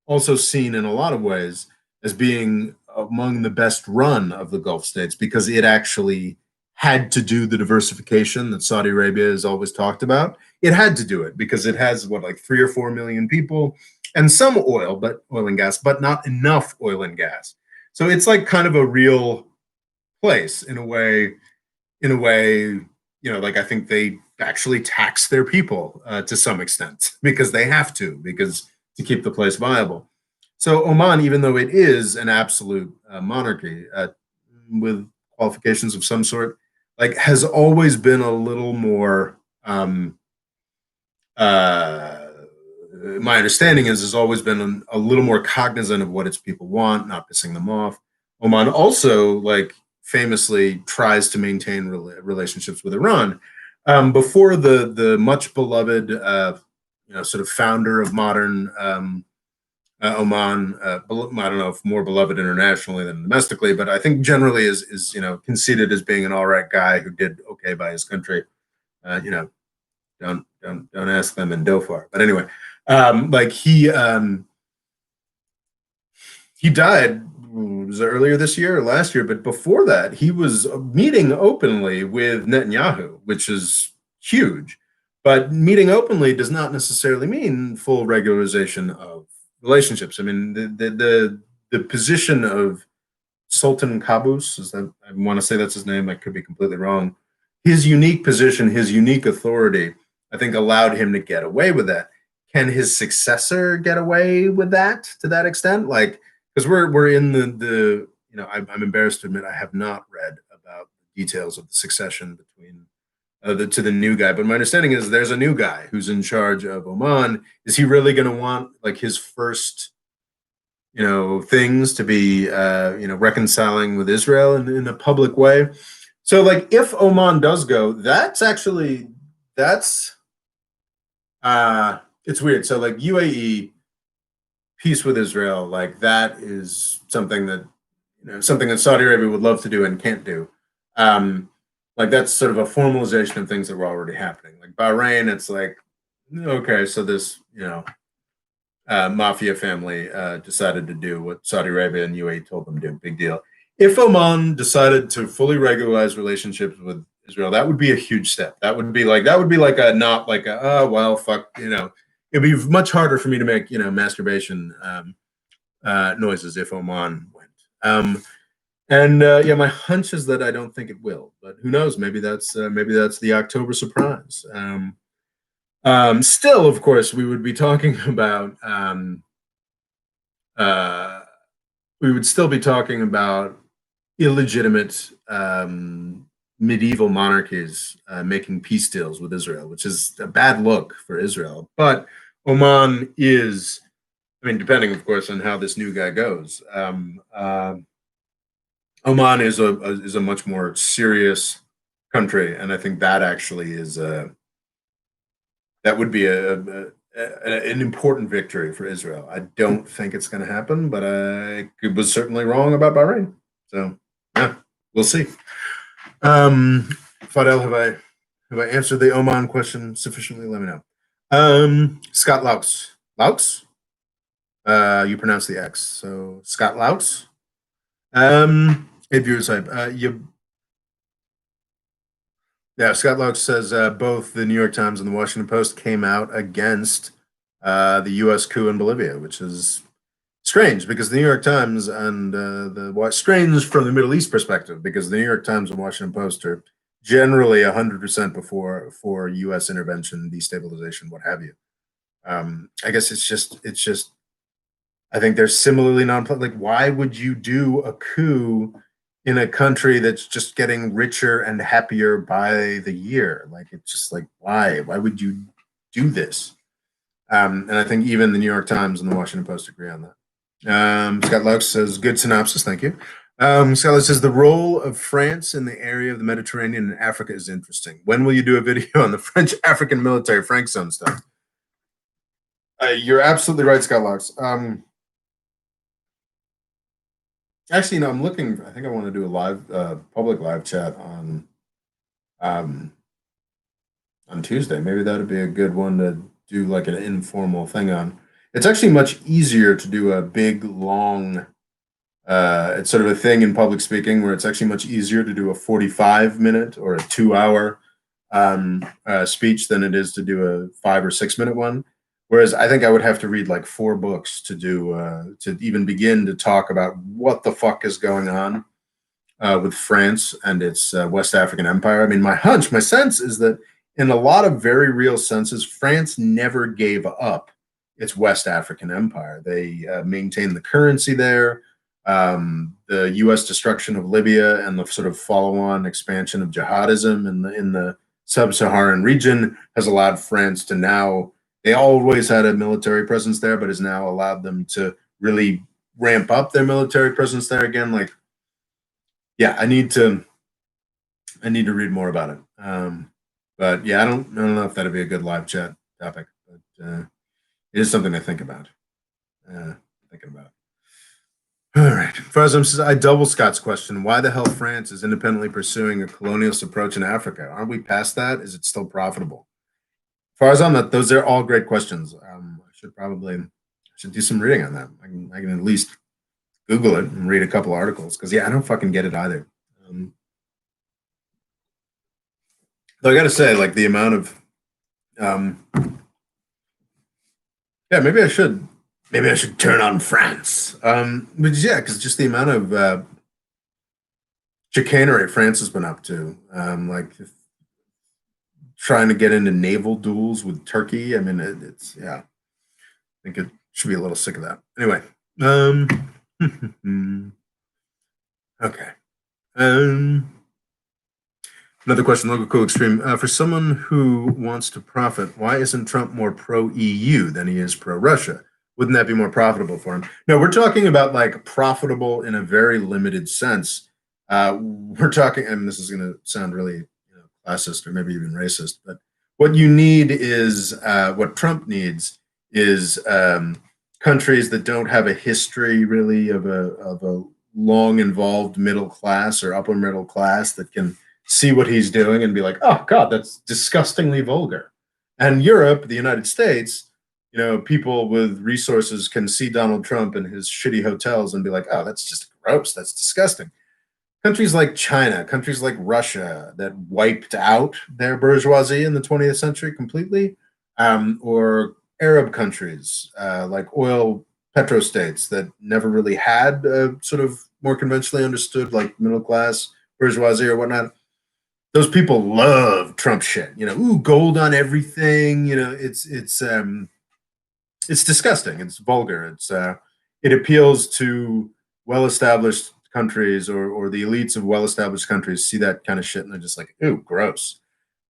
also seen in a lot of ways as being among the best run of the Gulf states because it actually had to do the diversification that Saudi Arabia has always talked about. It had to do it because it has like 3 or 4 million people and some oil and gas, but not enough oil and gas. So it's like kind of a real place in a way, like I think they actually tax their people to some extent because they have to keep the place viable. So Oman, even though it is an absolute monarchy with qualifications of some sort, like has always been a little more. Uh, my understanding is has always been a little more cognizant of what its people want, not pissing them off. Oman also like famously tries to maintain relationships with Iran. Before the much beloved sort of founder of modern Oman, I don't know if more beloved internationally than domestically, but I think generally is conceded as being an all right guy who did okay by his country. Uh, you know, don't ask them in Dhofar. But anyway, like he died, was it earlier this year or last year? But before that, he was meeting openly with Netanyahu, which is huge. But meeting openly does not necessarily mean full regularization of relationships. I mean, the position of Sultan Qaboos, is that I want to say that's his name. I could be completely wrong. His unique position, his unique authority, I think allowed him to get away with that. Can his successor get away with that to that extent? Like, because we're in the I'm embarrassed to admit I have not read about the details of the succession between to the new guy, but my understanding is there's a new guy who's in charge of Oman. Is he really going to want like his first things to be reconciling with Israel in a public way? So like if Oman does go, that's it's weird. So like UAE peace with Israel, like that is something that Saudi Arabia would love to do and can't do. Um, like that's sort of a formalization of things that were already happening. Like Bahrain, it's like okay, so this mafia family decided to do what Saudi Arabia and UAE told them to do. Big deal. If Oman decided to fully regularize relationships with Israel, that would be a huge step. That would be like a not like a oh well fuck it'd be much harder for me to make masturbation noises if Oman went. And yeah, my hunch is that I don't think it will, but who knows? Maybe that's the October surprise. Still, of course, we would be talking about uh, we would still be talking about illegitimate medieval monarchies making peace deals with Israel, which is a bad look for Israel. But Oman is, I mean, depending, of course, on how this new guy goes. Oman is a much more serious country, and I think that actually is that would be an important victory for Israel. I don't think it's going to happen, but I was certainly wrong about Bahrain. So yeah, we'll see. Fadel, have I answered the Oman question sufficiently? Let me know. Scott Laux. Laux? You pronounce the X. So Scott Laux. Hey, viewers, yeah, Scott Laux says both the New York Times and the Washington Post came out against the U.S. coup in Bolivia, which is strange because the New York Times and strange from the Middle East perspective because the New York Times and Washington Post are generally 100% before for U.S. intervention, destabilization, what have you. I guess it's just I think they're similarly like why would you do a coup in a country that's just getting richer and happier by the year? Like it's just like why would you do this? And I think even the New York Times and the Washington Post agree on that. Scott Lux says, good synopsis, thank you. Scott Lux says, the role of France in the area of the Mediterranean and Africa is interesting. When will you do a video on the French African military Frank zone stuff? You're absolutely right, Scott Lux. Actually, no, I'm looking, I think I want to do a live, public live chat on Tuesday. Maybe that'd be a good one to do like an informal thing on. It's actually much easier to do a big, long, it's sort of a thing in public speaking where it's actually much easier to do a 45-minute or a 2-hour speech than it is to do a 5 or 6-minute one. Whereas I think I would have to read like 4 books to do to even begin to talk about what the fuck is going on with France and its West African empire. I mean, my sense is that in a lot of very real senses, France never gave up its West African empire. They maintained the currency there. The U.S. destruction of Libya and the sort of follow-on expansion of jihadism in the sub-Saharan region has allowed France to now. They always had a military presence there, but has now allowed them to really ramp up their military presence there again. Like, yeah, I need to read more about it. But yeah, I don't know if that'd be a good live chat topic, but it is something to think about. Thinking about. All right. Farzam says, I double Scott's question. Why the hell France is independently pursuing a colonialist approach in Africa? Aren't we past that? Is it still profitable? Farzam, those are all great questions. I should do some reading on that. I can at least Google it and read a couple articles because yeah, I don't fucking get it either. Though I got to say, like the amount of, yeah, maybe I should turn on France. But yeah, because just the amount of chicanery France has been up to, like trying to get into naval duels with Turkey. I mean, it's yeah. I think it should be a little sick of that. Anyway, okay. Another question, Local Cool Extreme. For someone who wants to profit, why isn't Trump more pro-EU than he is pro-Russia? Wouldn't that be more profitable for him? No, we're talking about like profitable in a very limited sense. We're talking, and this is going to sound really classist or maybe even racist, but what you need is, what Trump needs is countries that don't have a history really of a long involved middle class or upper middle class that can see what he's doing and be like, oh God, that's disgustingly vulgar. And Europe, the United States, people with resources can see Donald Trump in his shitty hotels and be like, oh, that's just gross. That's disgusting. Countries like China, countries like Russia that wiped out their bourgeoisie in the 20th century completely, or Arab countries like oil petrostates that never really had a sort of more conventionally understood like middle class bourgeoisie or whatnot. Those people love Trump shit. Ooh, gold on everything. It's disgusting. It's vulgar. It appeals to well-established countries or the elites of well-established countries see that kind of shit and they're just like, ooh, gross.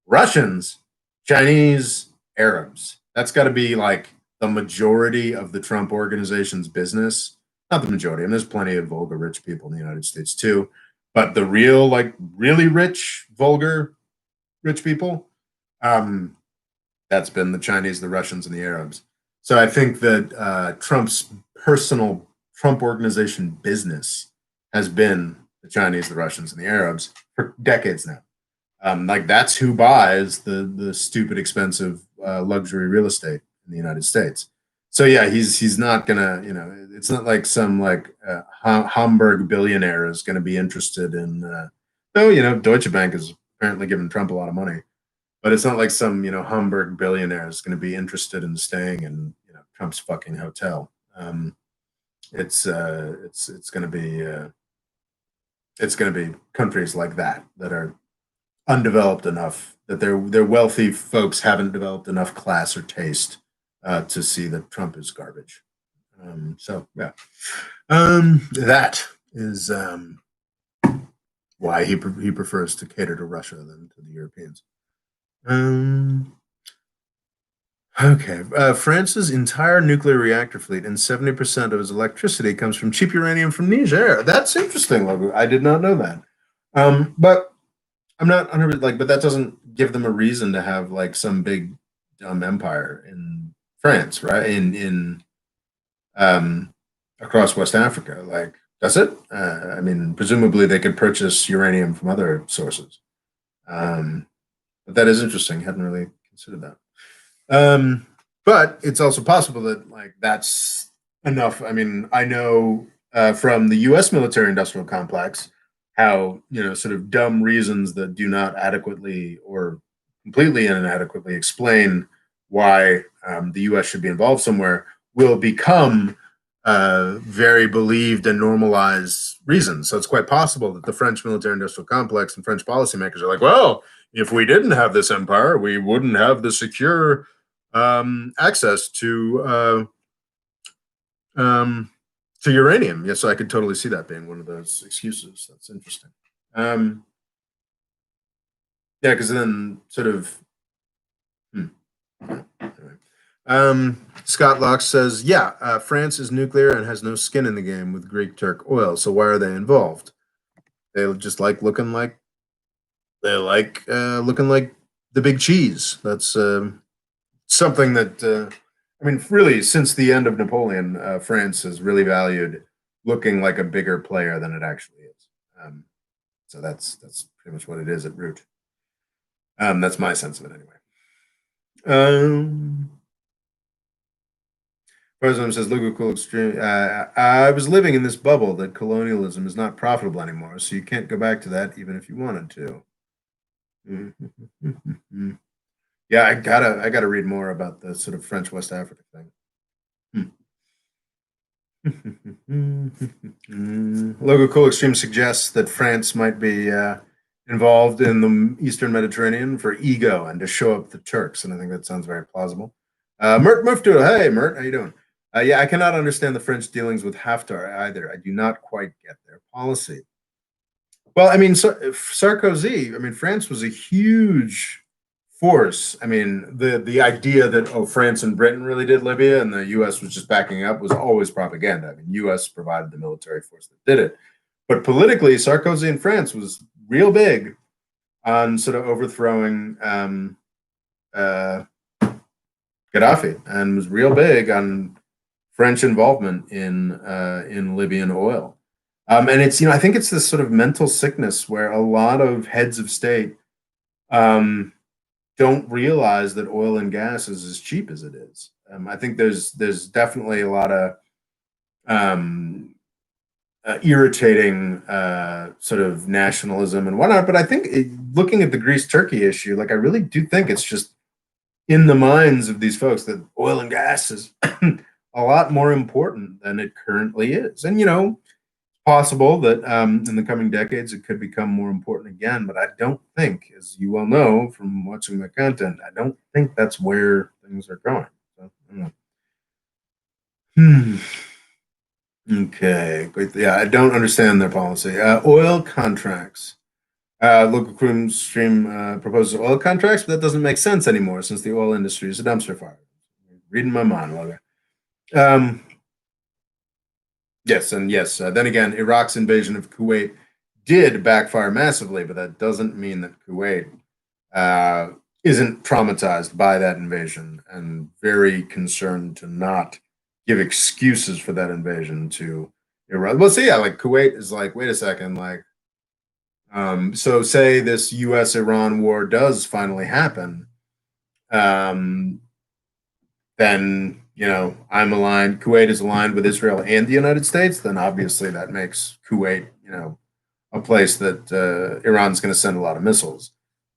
Russians, Chinese, Arabs. That's got to be like the majority of the Trump organization's business. Not the majority. I mean, there's plenty of vulgar rich people in the United States too. But the real, like, really rich, vulgar, rich people, that's been the Chinese, the Russians, and the Arabs. So I think that Trump's personal Trump organization business has been the Chinese, the Russians, and the Arabs for decades now. Like that's who buys the stupid expensive luxury real estate in the United States. So yeah, he's not gonna, it's not like some like Hamburg billionaire is gonna be interested in. Though Deutsche Bank is apparently giving Trump a lot of money, but it's not like some Hamburg billionaire is going to be interested in staying in Trump's fucking hotel. It's going to be countries like that are undeveloped enough that their wealthy folks haven't developed enough class or taste to see that Trump is garbage. So yeah, that is why he prefers to cater to Russia than to the Europeans. Okay. France's entire nuclear reactor fleet and 70% of its electricity comes from cheap uranium from Niger. That's interesting, Logo. I did not know that. But I'm not like, but that doesn't give them a reason to have like some big dumb empire in France, right? In across West Africa. Like, does it? I mean, presumably they could purchase uranium from other sources. But that is interesting. Hadn't really considered that. But it's also possible that like that's enough. I mean, I know from the U.S. military-industrial complex how sort of dumb reasons that do not adequately or completely inadequately explain why the U.S. should be involved somewhere will become very believed and normalized reasons. So it's quite possible that the French military-industrial complex and French policymakers are like, well, if we didn't have this empire, we wouldn't have the secure access to uranium. Yes, I could totally see that being one of those excuses. That's interesting. Yeah, because then sort of. Scott Locke says, yeah, France is nuclear and has no skin in the game with Greek Turk oil. So why are they involved? They just like looking like the big cheese. That's something that I mean, really, since the end of Napoleon, France has really valued looking like a bigger player than it actually is. So that's pretty much what it is at root. That's my sense of it anyway. President says, "Look at cool extreme. I was living in this bubble that colonialism is not profitable anymore, so you can't go back to that even if you wanted to." Yeah, I gotta read more about the sort of French West Africa thing. Logo Cool Extreme suggests that France might be involved in the Eastern Mediterranean for ego and to show up the Turks, and I think that sounds very plausible. Mert Mufdoodle, hey Mert, how you doing? Yeah, I cannot understand the French dealings with Haftar either. I do not quite get their policy. Well, I mean, Sarkozy. I mean, France was a huge force. I mean, the idea that France and Britain really did Libya and the U.S. was just backing up was always propaganda. I mean, U.S. provided the military force that did it, but politically, Sarkozy in France was real big on sort of overthrowing Gaddafi and was real big on French involvement in Libyan oil. And it's I think it's this sort of mental sickness where a lot of heads of state don't realize that oil and gas is as cheap as it is. I think there's definitely a lot of irritating sort of nationalism and whatnot. But I think looking at the Greece-Turkey issue, like I really do think it's just in the minds of these folks that oil and gas is a lot more important than it currently is. And possible that in the coming decades it could become more important again, but I don't think, as you well know from watching my content, I don't think that's where things are going. So, I don't know. Okay, great. Yeah, I don't understand their policy. Oil contracts. Local Cream Stream proposes oil contracts, but that doesn't make sense anymore since the oil industry is a dumpster fire. Reading my monologue. Yes, and yes. Then again, Iraq's invasion of Kuwait did backfire massively, but that doesn't mean that Kuwait isn't traumatized by that invasion and very concerned to not give excuses for that invasion to Iraq. Well, so yeah, like Kuwait is like, wait a second, like So say this U.S.-Iran war does finally happen, um, then I'm aligned. Kuwait is aligned with Israel and the United States. Then obviously that makes Kuwait, a place that Iran's going to send a lot of missiles.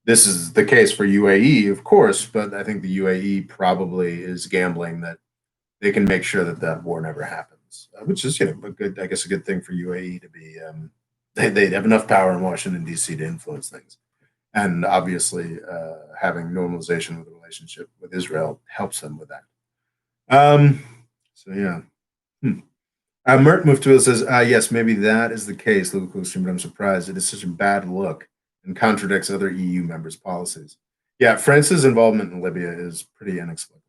This is the case for UAE, of course, but I think the UAE probably is gambling that they can make sure that that war never happens, which is a good, I guess, a good thing for UAE to be. They have enough power in Washington D.C. to influence things, and obviously having normalization of the relationship with Israel helps them with that. So yeah. Hmm. Mert Muftuil says, yes, maybe that is the case, Liverpool Extreme, but I'm surprised. It is such a bad look and contradicts other EU members' policies. Yeah, France's involvement in Libya is pretty inexplicable.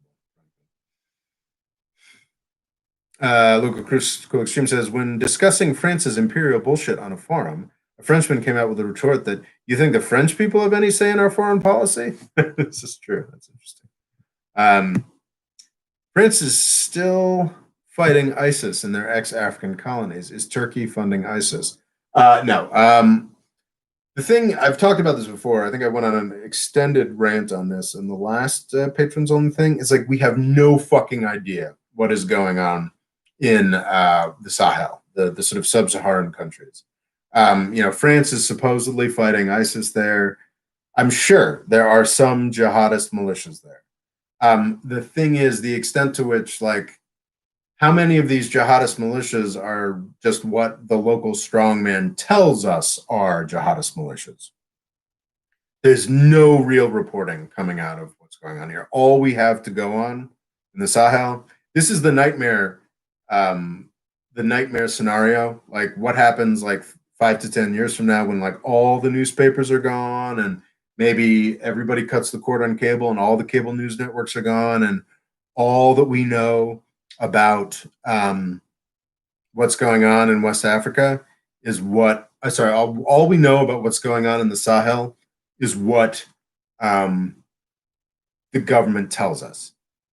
Local Extreme says, when discussing France's imperial bullshit on a forum, a Frenchman came out with a retort that, you think the French people have any say in our foreign policy? This is true. That's interesting. France is still fighting ISIS in their ex-African colonies. Is Turkey funding ISIS? No. The thing, I've talked about this before. I think I went on an extended rant on this in the last Patrons Only thing. It's like we have no fucking idea what is going on in the Sahel, the sort of sub-Saharan countries. France is supposedly fighting ISIS there. I'm sure there are some jihadist militias there. The thing is, the extent to which, like, how many of these jihadist militias are just what the local strongman tells us are jihadist militias? There's no real reporting coming out of what's going on here. All we have to go on in the Sahel, this is the nightmare scenario. Like, what happens like 5 to 10 years from now when like all the newspapers are gone and maybe everybody cuts the cord on cable and all the cable news networks are gone and all that we know about what's going on in West Africa is all we know about what's going on in the Sahel is what the government tells us.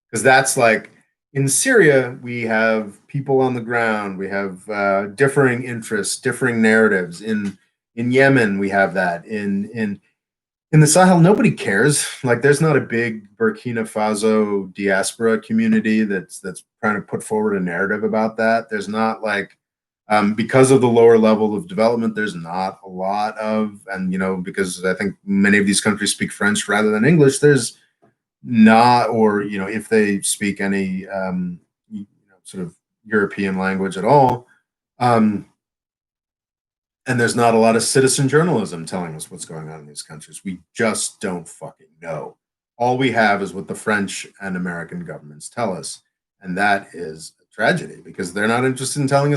Because that's like, in Syria, we have people on the ground, we have differing interests, differing narratives. In Yemen, we have that. In the Sahel, nobody cares. Like, there's not a big Burkina Faso diaspora community that's trying to put forward a narrative about that. There's not like, because of the lower level of development, there's not a lot of, and because I think many of these countries speak French rather than English, there's not, or if they speak any sort of European language at all. And there's not a lot of citizen journalism telling us what's going on in these countries. We just don't fucking know. All we have is what the French and American governments tell us. And that is a tragedy because they're not interested in telling us